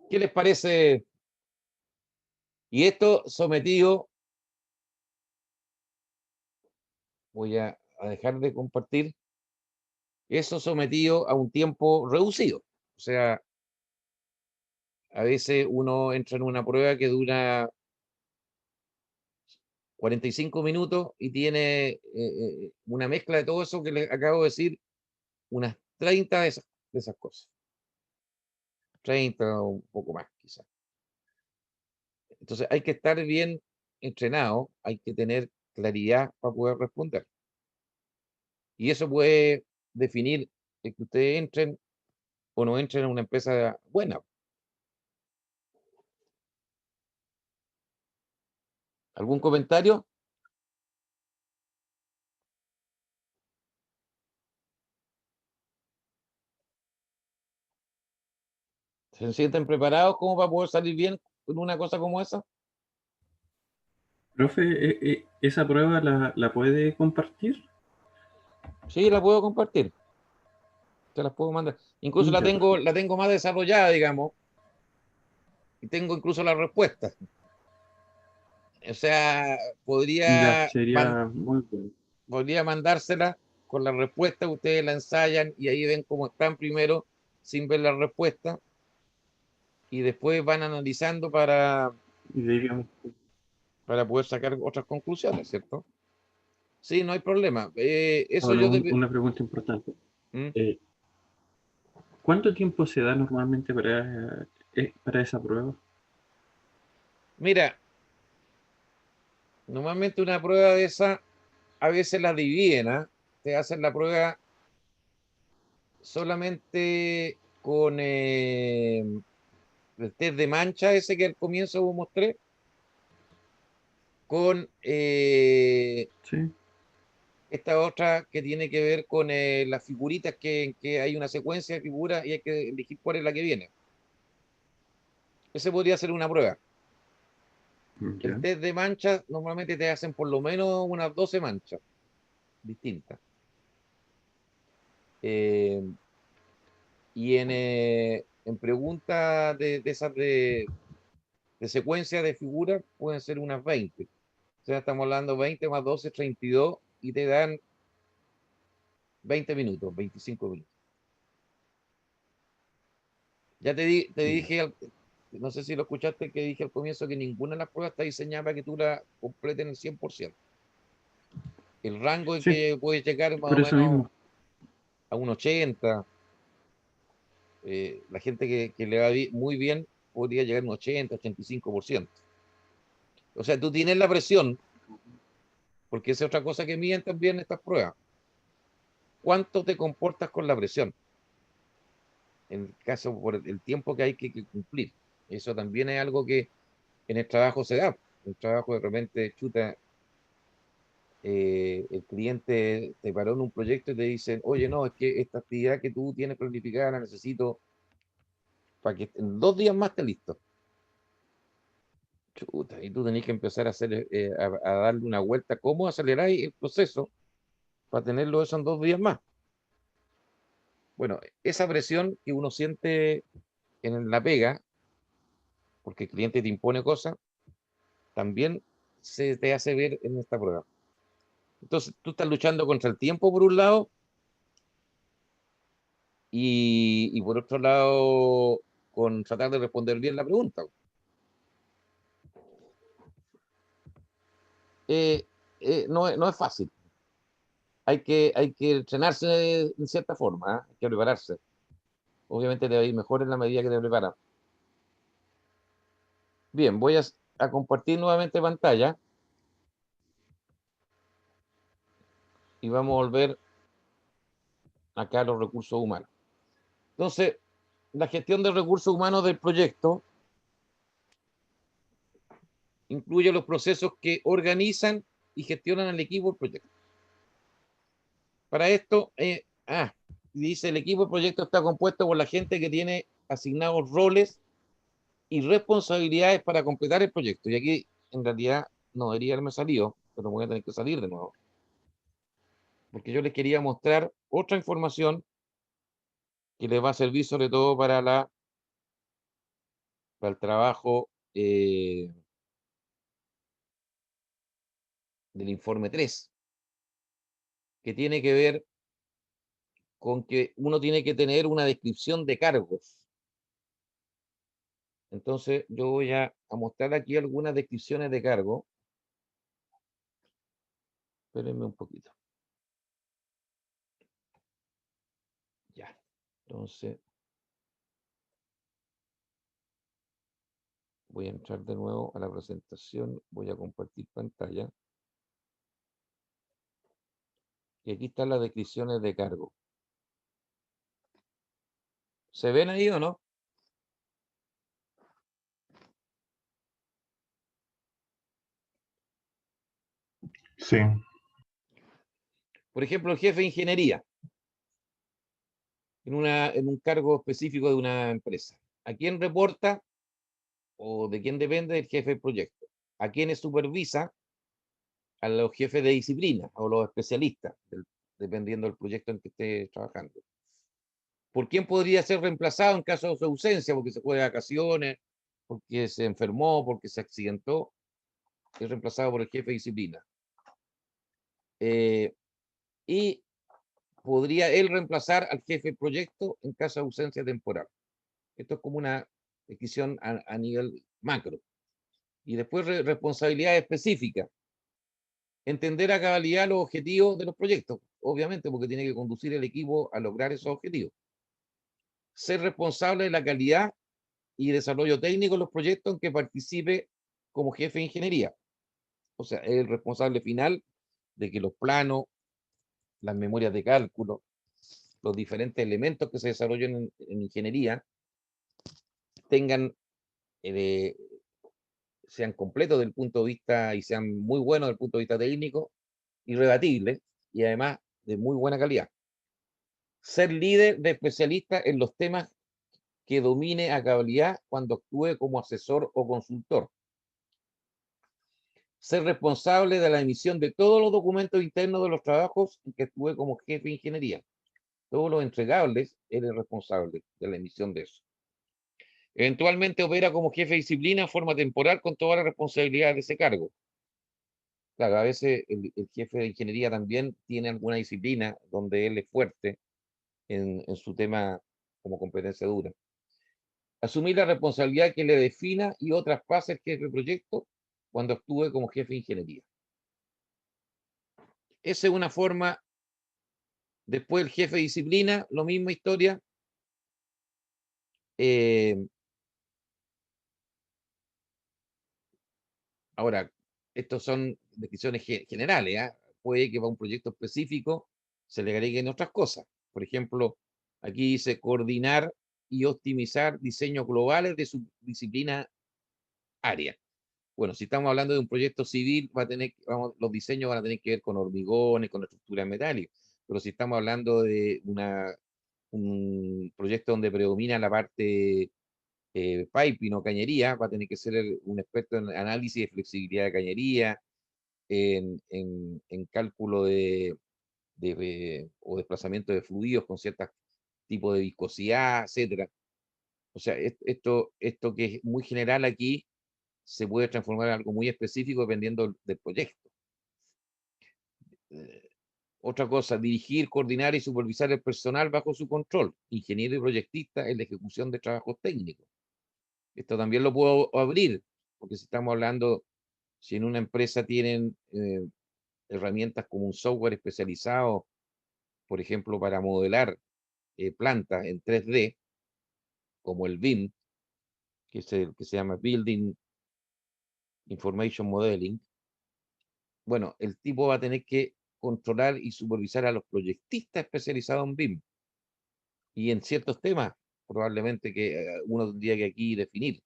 ¿Qué les parece? Y esto sometido, voy a dejar de compartir, eso sometido a un tiempo reducido. O sea, a veces uno entra en una prueba que dura 45 minutos y tiene una mezcla de todo eso que les acabo de decir, unas 30 de esas cosas. 30 o un poco más, quizás. Entonces hay que estar bien entrenado, hay que tener claridad para poder responder. Y eso puede definir el que ustedes entren o no entren en una empresa buena. ¿Algún comentario? ¿Se sienten preparados como para poder salir bien con una cosa como esa? Profe, ¿esa prueba la puede compartir? Sí, la puedo compartir. Te las puedo mandar. Incluso Ya, perfecto. la tengo más desarrollada, digamos, y tengo incluso la respuesta. O sea, Ya, sería muy bueno. podría mandársela con la respuesta, ustedes la ensayan y ahí ven cómo están primero, sin ver la respuesta, y después van analizando Y diríamos, para poder sacar otras conclusiones, ¿cierto? Sí, no hay problema. Eso ahora yo una pregunta importante. ¿Mm? Eh, ¿Cuánto tiempo se da normalmente para esa prueba? Mira, normalmente una prueba de esa, a veces la dividen, ¿ah? Te hacen la prueba solamente con el test de mancha, ese que al comienzo vos mostré, con Sí. esta otra que tiene que ver con las figuritas, en que hay una secuencia de figuras y hay que elegir cuál es la que viene. Ese podría ser una prueba. El Ya. test de manchas normalmente te hacen por lo menos unas 12 manchas distintas. Eh, y en preguntas de esas de secuencia de figuras pueden ser unas 20. O sea, estamos hablando 20 más 12, 32 y te dan 20 minutos, 25 minutos. Ya te Ya. dije, no sé si lo escuchaste, que dije al comienzo que ninguna de las pruebas está diseñada para que tú la completes en el 100%. El rango en Sí, que puedes llegar más o por eso menos mismo. a un 80. La gente que le va muy bien podría llegar a un 80, 85%. O sea, tú tienes la presión, porque esa es otra cosa que miden también estas pruebas. ¿Cuánto te comportas con la presión? En el caso, por el tiempo que hay que cumplir. Eso también es algo que en el trabajo se da. En el trabajo de repente, chuta, el cliente te paró en un proyecto y te dicen, oye, no, es que esta actividad que tú tienes planificada la necesito para que en 2 días más esté listo. Chuta, y tú tenés que empezar a hacer, a darle una vuelta, ¿cómo aceleráis el proceso para tenerlo eso en 2 días más? Bueno, esa presión que uno siente en la pega, porque el cliente te impone cosas, también se te hace ver en esta prueba. Entonces, tú estás luchando contra el tiempo por un lado y por otro lado con tratar de responder bien la pregunta. Eh, no es fácil. Hay que entrenarse de cierta forma, ¿eh? Hay que prepararse. Obviamente te va a ir mejor en la medida que te preparas. Bien, voy a compartir nuevamente pantalla y vamos a volver acá a los recursos humanos. Entonces, la gestión de recursos humanos del proyecto incluye los procesos que organizan y gestionan el equipo del proyecto. Para esto, dice, el equipo de proyecto está compuesto por la gente que tiene asignados roles y responsabilidades para completar el proyecto. Y aquí, en realidad, no debería haberme salido, pero voy a tener que salir de nuevo. Porque yo les quería mostrar otra información que les va a servir sobre todo para el trabajo del informe 3, que tiene que ver con que uno tiene que tener una descripción de cargos. Entonces, yo voy a mostrar aquí algunas descripciones de cargo. Espérenme un poquito. Ya. Entonces, voy a entrar de nuevo a la presentación. Voy a compartir pantalla. Y aquí están las descripciones de cargo. ¿Se ven ahí o no? Sí. Por ejemplo, el jefe de ingeniería, en un cargo específico de una empresa. ¿A quién reporta o de quién depende el jefe del proyecto? ¿A quiénes supervisa? A los jefes de disciplina o los especialistas, dependiendo del proyecto en que esté trabajando. ¿Por quién podría ser reemplazado en caso de su ausencia? Porque se fue de vacaciones, porque se enfermó, porque se accidentó. Es reemplazado por el jefe de disciplina. Y podría él reemplazar al jefe de proyecto en caso de ausencia temporal. Esto es como una decisión a nivel macro. Y después responsabilidad específica. Entender a cabalidad los objetivos de los proyectos, obviamente, porque tiene que conducir el equipo a lograr esos objetivos. Ser responsable de la calidad y desarrollo técnico de los proyectos en que participe como jefe de ingeniería. O sea, es el responsable final de que los planos, las memorias de cálculo, los diferentes elementos que se desarrollan en ingeniería tengan, sean completos desde el punto de vista y sean muy buenos desde el punto de vista técnico, irrebatibles y además de muy buena calidad. Ser líder de especialista en los temas que domine a cabalidad cuando actúe como asesor o consultor. Ser responsable de la emisión de todos los documentos internos de los trabajos en que actúe como jefe de ingeniería. Todos los entregables, eres responsable de la emisión de eso. Eventualmente opera como jefe de disciplina en forma temporal con toda la responsabilidad de ese cargo. Claro, a veces el jefe de ingeniería también tiene alguna disciplina donde él es fuerte en su tema como competencia dura. Asumir la responsabilidad que le defina y o traspase el jefe de proyecto cuando actúe como jefe de ingeniería. Esa es una forma. Después el jefe de disciplina, lo misma historia. Ahora, estos son decisiones generales, ¿eh? Puede que para un proyecto específico se le agreguen otras cosas. Por ejemplo, aquí dice coordinar y optimizar diseños globales de su disciplina área. Bueno, si estamos hablando de un proyecto civil, los diseños van a tener que ver con hormigones, con estructuras metálicas. Pero si estamos hablando de un proyecto donde predomina la parte piping o cañería, va a tener que ser un experto en análisis de flexibilidad de cañería, en cálculo o desplazamiento de fluidos con ciertos tipos de viscosidad, etcétera. O sea, esto que es muy general aquí se puede transformar en algo muy específico dependiendo del proyecto. Otra cosa, dirigir, coordinar y supervisar el personal bajo su control, ingeniero y proyectista en la ejecución de trabajos técnicos. Esto también lo puedo abrir, porque si estamos hablando, si en una empresa tienen herramientas como un software especializado, por ejemplo, para modelar plantas en 3D, como el BIM, que es el que se llama Building Information Modeling, bueno, el tipo va a tener que controlar y supervisar a los proyectistas especializados en BIM. Y en ciertos temas, probablemente que uno tendría que aquí definir.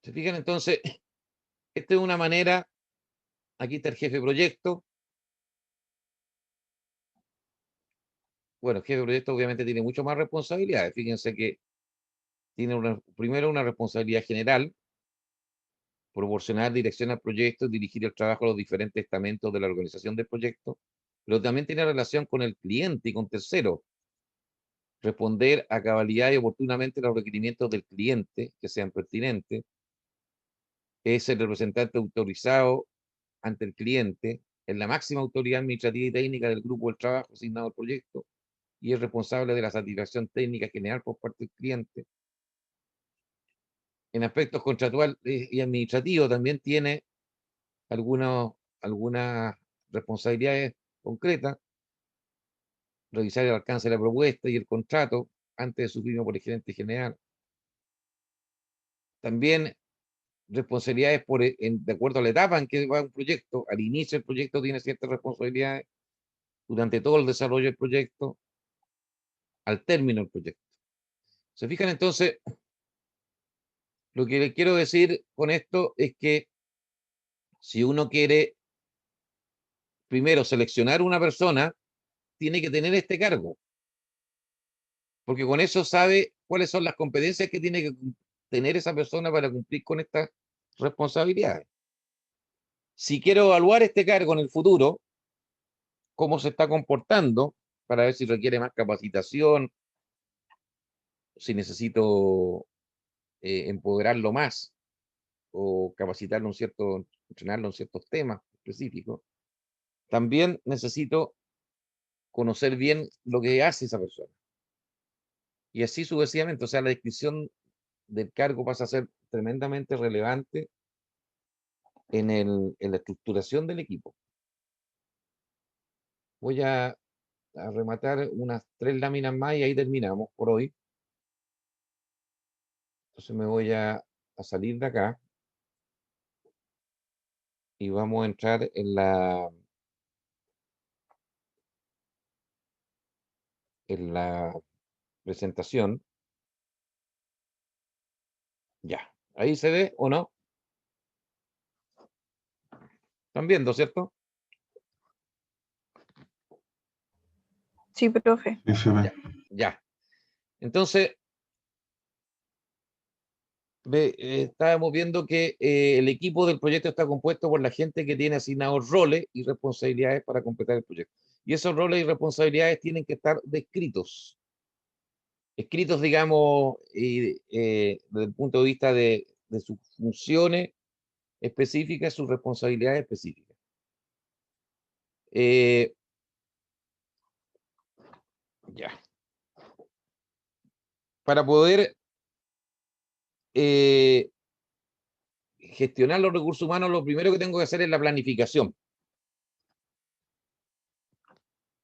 ¿Se fijan? Entonces, esta es una manera, aquí está el jefe de proyecto, bueno, el jefe de proyecto obviamente tiene mucho más responsabilidades. Fíjense que tiene primero una responsabilidad general, proporcionar dirección al proyecto, dirigir el trabajo a los diferentes estamentos de la organización del proyecto, pero también tiene relación con el cliente y con terceros, responder a cabalidad y oportunamente los requerimientos del cliente que sean pertinentes, es el representante autorizado ante el cliente, es la máxima autoridad administrativa y técnica del grupo del trabajo asignado al proyecto y es responsable de la satisfacción técnica general por parte del cliente. En aspectos contractuales y administrativos también tiene algunas responsabilidades concretas, revisar el alcance de la propuesta y el contrato antes de su firma por el gerente general. También responsabilidades de acuerdo a la etapa en que va un proyecto. Al inicio del proyecto tiene ciertas responsabilidades, durante todo el desarrollo del proyecto, al término del proyecto. ¿Se fijan entonces? Lo que les quiero decir con esto es que si uno quiere primero seleccionar una persona, tiene que tener este cargo, porque con eso sabe cuáles son las competencias que tiene que tener esa persona para cumplir con estas responsabilidades. Si quiero evaluar este cargo en el futuro, cómo se está comportando, para ver si requiere más capacitación, si necesito empoderarlo más o capacitarlo en entrenarlo en ciertos temas específicos, también necesito conocer bien lo que hace esa persona. Y así sucesivamente, o sea, la descripción del cargo pasa a ser tremendamente relevante en la estructuración del equipo. Voy a rematar unas 3 láminas más y ahí terminamos por hoy. Entonces me voy a salir de acá y vamos a entrar en la presentación. Ya, ahí se ve o no. ¿Están viendo, cierto? Sí, profe. Sí, se ve. Ya. Entonces, estábamos viendo que el equipo del proyecto está compuesto por la gente que tiene asignados roles y responsabilidades para completar el proyecto. Y esos roles y responsabilidades tienen que estar descritos. Escritos, digamos, desde el punto de vista de sus funciones específicas, sus responsabilidades específicas. Ya. Para poder gestionar los recursos humanos, lo primero que tengo que hacer es la planificación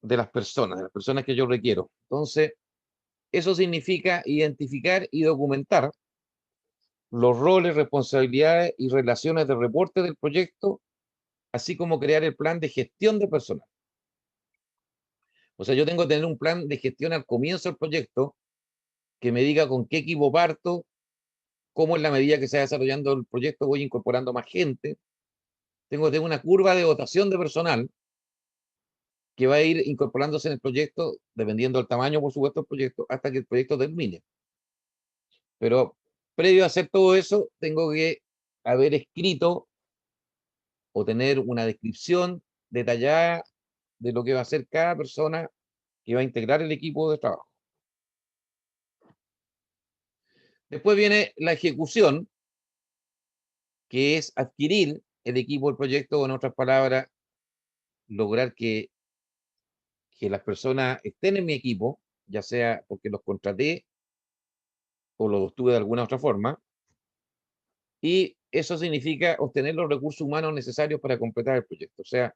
de las personas que yo requiero. Entonces, eso significa identificar y documentar los roles, responsabilidades y relaciones de reporte del proyecto, así como crear el plan de gestión de personal. O sea, yo tengo que tener un plan de gestión al comienzo del proyecto que me diga con qué equipo parto, cómo en la medida que se va desarrollando el proyecto voy incorporando más gente. Tengo que tener una curva de dotación de personal que va a ir incorporándose en el proyecto, dependiendo del tamaño, por supuesto, del proyecto, hasta que el proyecto termine. Pero previo a hacer todo eso, tengo que haber escrito o tener una descripción detallada de lo que va a hacer cada persona que va a integrar el equipo de trabajo. Después viene la ejecución, que es adquirir el equipo del proyecto, o en otras palabras, lograr que las personas estén en mi equipo, ya sea porque los contraté o los obtuve de alguna otra forma, y eso significa obtener los recursos humanos necesarios para completar el proyecto. O sea,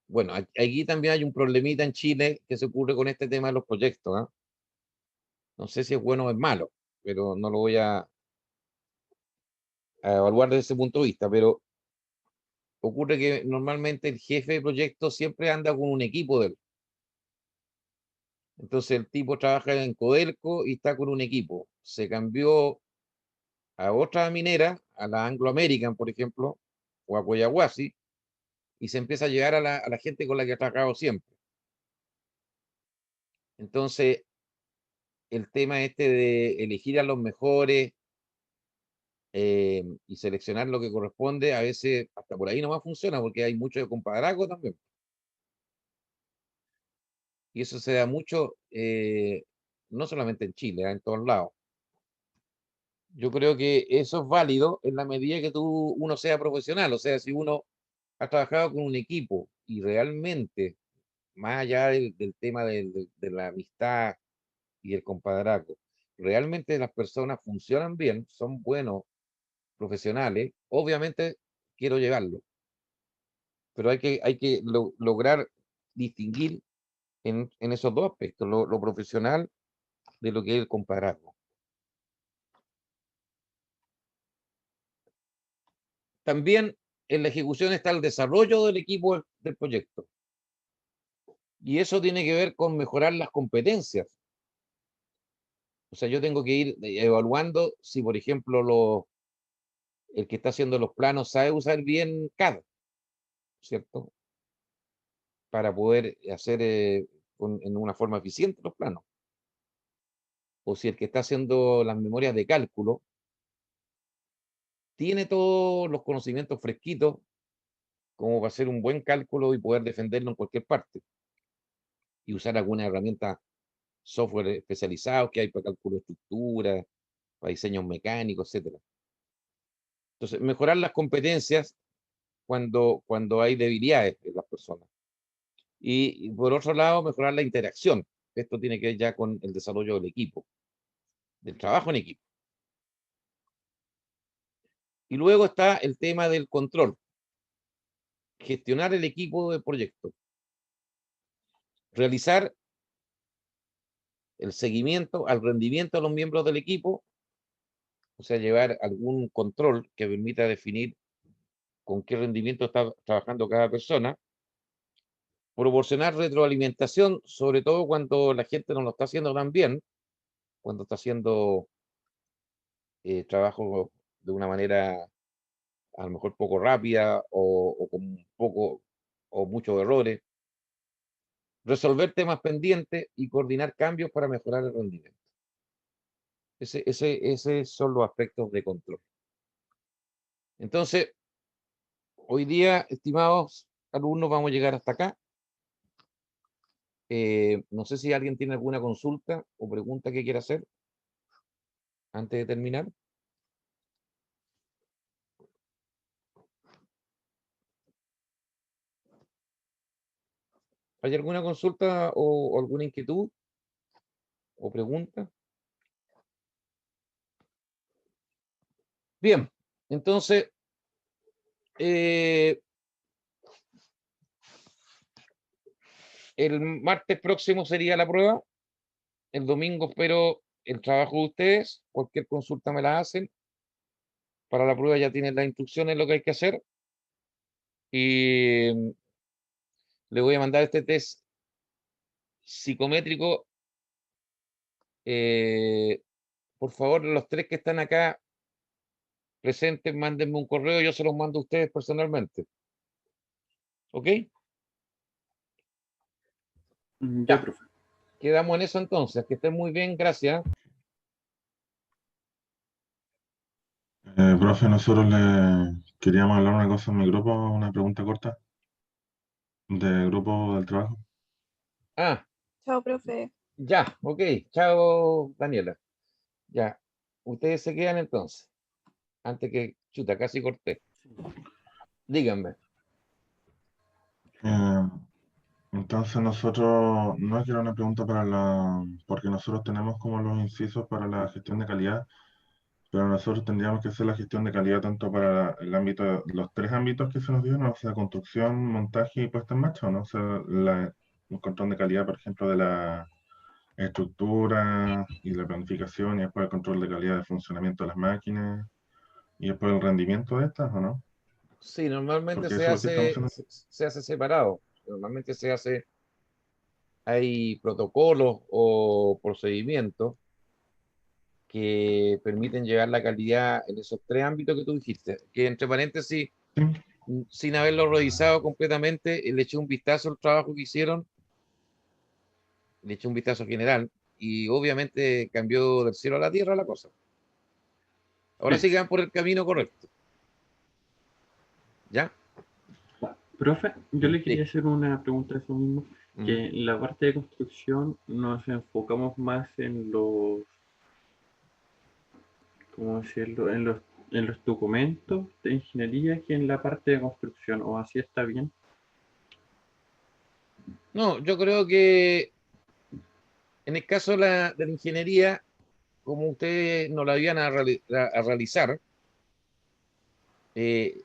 bueno, aquí también hay un problemita en Chile que se ocurre con este tema de los proyectos, ¿eh? No sé si es bueno o es malo, pero no lo voy a evaluar desde ese punto de vista, pero ocurre que normalmente el jefe de proyecto siempre anda con un equipo de él. Entonces el tipo trabaja en Codelco y está con un equipo. Se cambió a otra minera, a la Anglo American, por ejemplo, o a Coyahuasi, y se empieza a llegar a la gente con la que ha trabajado siempre. Entonces, el tema este de elegir a los mejores y seleccionar lo que corresponde, a veces hasta por ahí no más funciona, porque hay mucho de compadrazgo también. Y eso se da mucho, no solamente en Chile, en todos lados. Yo creo que eso es válido en la medida que uno sea profesional. O sea, si uno ha trabajado con un equipo y realmente, más allá del tema de la amistad y el compadrazgo, realmente las personas funcionan bien, son buenos profesionales, obviamente quiero llevarlo, pero hay que lograr distinguir en esos dos aspectos, lo profesional de lo que es el compadrazgo. También en la ejecución está el desarrollo del equipo del proyecto. Y eso tiene que ver con mejorar las competencias. O sea, yo tengo que ir evaluando si, por ejemplo, el que está haciendo los planos sabe usar bien CAD, ¿cierto? Para poder hacer en una forma eficiente los planos. O si el que está haciendo las memorias de cálculo tiene todos los conocimientos fresquitos como para hacer un buen cálculo y poder defenderlo en cualquier parte. Y usar alguna herramienta, software especializados que hay para cálculo de estructura, para diseños mecánicos, etc. Entonces, mejorar las competencias cuando hay debilidades en las personas. Y por otro lado, mejorar la interacción. Esto tiene que ver ya con el desarrollo del equipo, del trabajo en equipo. Y luego está el tema del control. Gestionar el equipo de proyecto. Realizar el seguimiento al rendimiento de los miembros del equipo, o sea, llevar algún control que permita definir con qué rendimiento está trabajando cada persona. Proporcionar retroalimentación, sobre todo cuando la gente no lo está haciendo tan bien, cuando está haciendo trabajo de una manera a lo mejor poco rápida o con poco o muchos errores. Resolver temas pendientes y coordinar cambios para mejorar el rendimiento. Esos son los aspectos de control. Entonces, hoy día, estimados alumnos, vamos a llegar hasta acá. No sé si alguien tiene alguna consulta o pregunta que quiera hacer antes de terminar. ¿Hay alguna consulta o alguna inquietud o pregunta? Bien, entonces, el martes próximo sería la prueba. El domingo espero el trabajo de ustedes. Cualquier consulta me la hacen. Para la prueba ya tienen las instrucciones, lo que hay que hacer. Y le voy a mandar este test psicométrico. Por favor, los tres que están acá presentes, mándenme un correo. Yo se los mando a ustedes personalmente. ¿Ok? Ya, profe. Quedamos en eso entonces. Que estén muy bien. Gracias. Profe, nosotros le queríamos hablar una cosa en mi grupo, una pregunta corta del grupo del trabajo. Ah, Chao, profe. ya. Ok. Chao, Daniela. Ya. Ustedes se quedan entonces. Antes que, chuta, casi corté. Díganme. Eh, entonces nosotros, no es que era una pregunta porque nosotros tenemos como los incisos para la gestión de calidad, pero nosotros tendríamos que hacer la gestión de calidad tanto para el ámbito, los tres ámbitos que se nos dieron, o sea, construcción, montaje y puesta en marcha, ¿no? O sea, el control de calidad, por ejemplo, de la estructura y la planificación, y después el control de calidad de funcionamiento de las máquinas, y después el rendimiento de estas, ¿o no? Sí, normalmente Porque eso es lo que estamos haciendo. se hace separado. Normalmente hay protocolos o procedimientos que permiten llevar la calidad en esos tres ámbitos que tú dijiste. Que entre paréntesis, Sí, sin haberlo revisado completamente, le eché un vistazo al trabajo que hicieron, le eché un vistazo general y obviamente cambió del cielo a la tierra la cosa. Ahora sí que van por el camino correcto. ¿Ya? Profe, yo le quería Sí. hacer una pregunta de eso mismo, que Ujú. en la parte de construcción nos enfocamos más en los, ¿cómo decirlo? En los documentos de ingeniería que en la parte de construcción, o así está bien. No, yo creo que en el caso de la ingeniería, como ustedes no la iban a realizar, eh,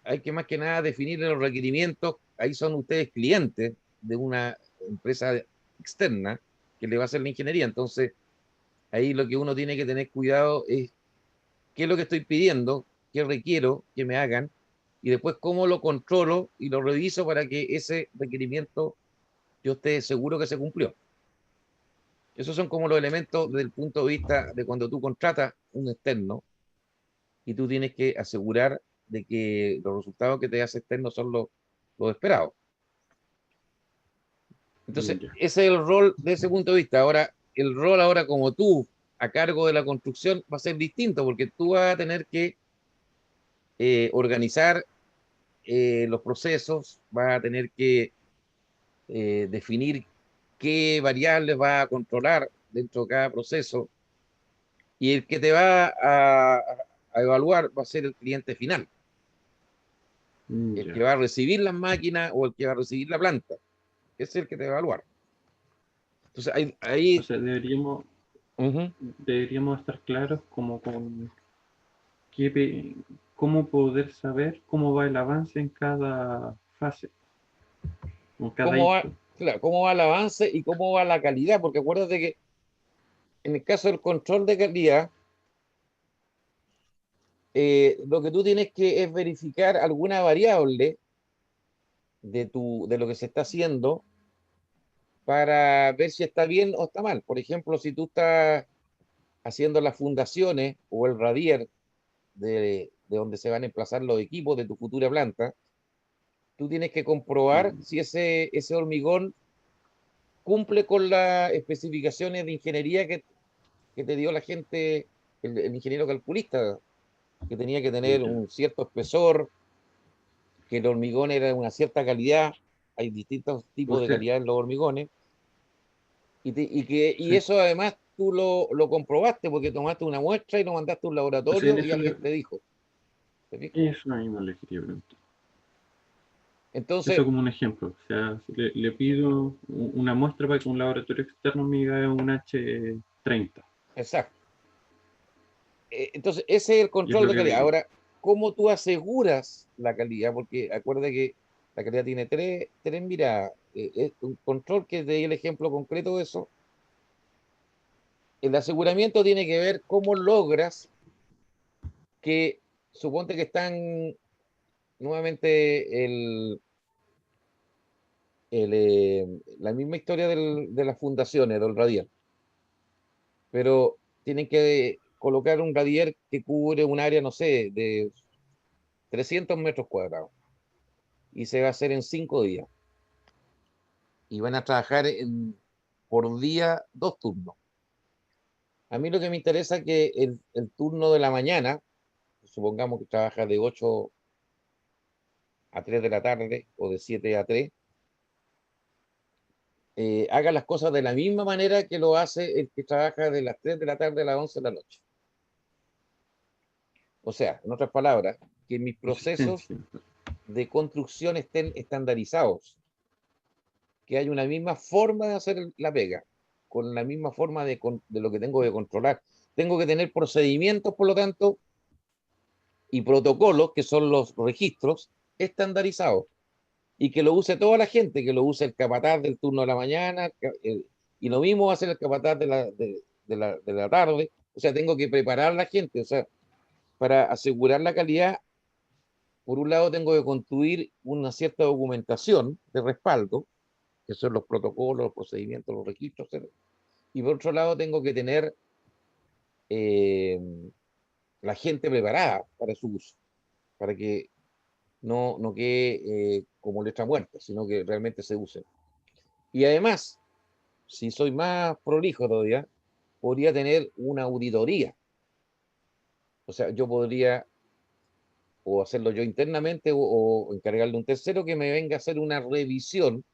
hay que más que nada definir los requerimientos. Ahí son ustedes clientes de una empresa externa que le va a hacer la ingeniería. Entonces, ahí lo que uno tiene que tener cuidado es qué es lo que estoy pidiendo, qué requiero que me hagan, y después cómo lo controlo y lo reviso para que ese requerimiento yo esté seguro que se cumplió. Esos son como los elementos desde el punto de vista de cuando tú contratas un externo y tú tienes que asegurar de que los resultados que te hace externo son los esperados. Entonces, Ya. ese es el rol de ese punto de vista. Ahora, el rol ahora como tú, a cargo de la construcción, va a ser distinto porque tú vas a tener que organizar los procesos, vas a tener que definir qué variables va a controlar dentro de cada proceso y el que te va a evaluar va a ser el cliente final, el que Ya. va a recibir las máquinas o el que va a recibir la planta. Ese es el que te va a evaluar. Entonces, O sea, uh-huh. deberíamos estar claros como con cómo poder saber cómo va el avance en cada fase, en cada Cómo va, hito. claro, cómo va el avance y cómo va la calidad, porque acuérdate que en el caso del control de calidad, lo que tú tienes que es verificar alguna variable de lo que se está haciendo para ver si está bien o está mal. Por ejemplo, si tú estás haciendo las fundaciones o el radier de donde se van a emplazar los equipos de tu futura planta, tú tienes que comprobar Mm, si ese hormigón cumple con las especificaciones de ingeniería que te dio la gente, el ingeniero calculista, que tenía que tener ya. un cierto espesor, que el hormigón era de una cierta calidad. Hay distintos O tipos de sea, calidad en los hormigones. Y sí. eso además tú lo comprobaste porque tomaste una muestra y lo mandaste a un O sea, en laboratorio y alguien te dijo. ¿Te fijas? eso mismo le quería preguntar. Entonces, Eso como un ejemplo. O sea, si le pido una muestra para que un laboratorio externo me diga un H30. exacto. Entonces, ese es el Y es control lo de que calidad. digo. Ahora, ¿cómo tú aseguras la calidad? Porque acuérdate que la calidad tiene tres miradas. Es un control que te di el ejemplo concreto de eso. El aseguramiento tiene que ver cómo logras que, suponte que están nuevamente la misma historia de las fundaciones, del radial, pero tienen que colocar un radier que cubre un área, no sé, de 300 metros cuadrados y se va a hacer en 5 días y van a trabajar por día 2 turnos. A mí lo que me interesa es que el turno de la mañana, supongamos que trabaja de 8 a 3 de la tarde o de 7 a 3, haga las cosas de la misma manera que lo hace el que trabaja de las 3 de la tarde a las 11 de la noche. O sea, en otras palabras, que mis procesos Consistencia. de construcción estén estandarizados, que haya una misma forma de hacer la pega, con la misma forma de lo que tengo que controlar. Tengo que tener procedimientos, por lo tanto, y protocolos, que son los registros, estandarizados, y que lo use toda la gente, que lo use el capataz del turno de la mañana, y lo mismo va a ser el capataz de la tarde. O sea, tengo que preparar a la gente, o sea, para asegurar la calidad. Por un lado, tengo que construir una cierta documentación de respaldo, que son los protocolos, los procedimientos, los registros, etc. Y por otro lado, tengo que tener eh, la gente preparada para su uso, para que no quede como letra muerta, sino que realmente se use. Y además, si soy más prolijo todavía, podría tener una auditoría. O sea, yo podría o hacerlo yo internamente o encargarle a un tercero que me venga a hacer una revisión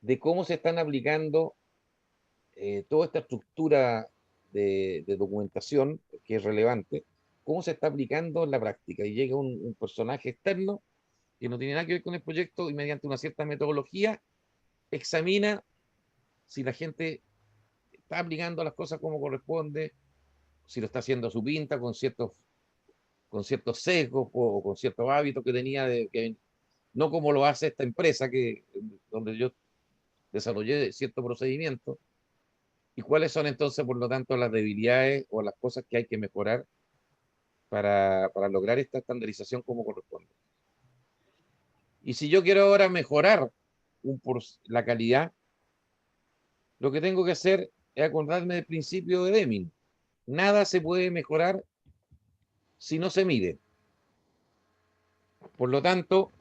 de cómo se están aplicando toda esta estructura de documentación que es relevante, cómo se está aplicando en la práctica. Y llega un personaje externo que no tiene nada que ver con el proyecto y mediante una cierta metodología examina si la gente está aplicando las cosas como corresponde, si lo está haciendo a su pinta, con ciertos sesgos o con ciertos hábitos que tenía, no como lo hace esta empresa donde yo desarrollé cierto procedimiento, y cuáles son entonces, por lo tanto, las debilidades o las cosas que hay que mejorar para lograr esta estandarización como corresponde. Y si yo quiero ahora mejorar la calidad, lo que tengo que hacer es acordarme del principio de Deming. Nada se puede mejorar si no se mide. Por lo tanto,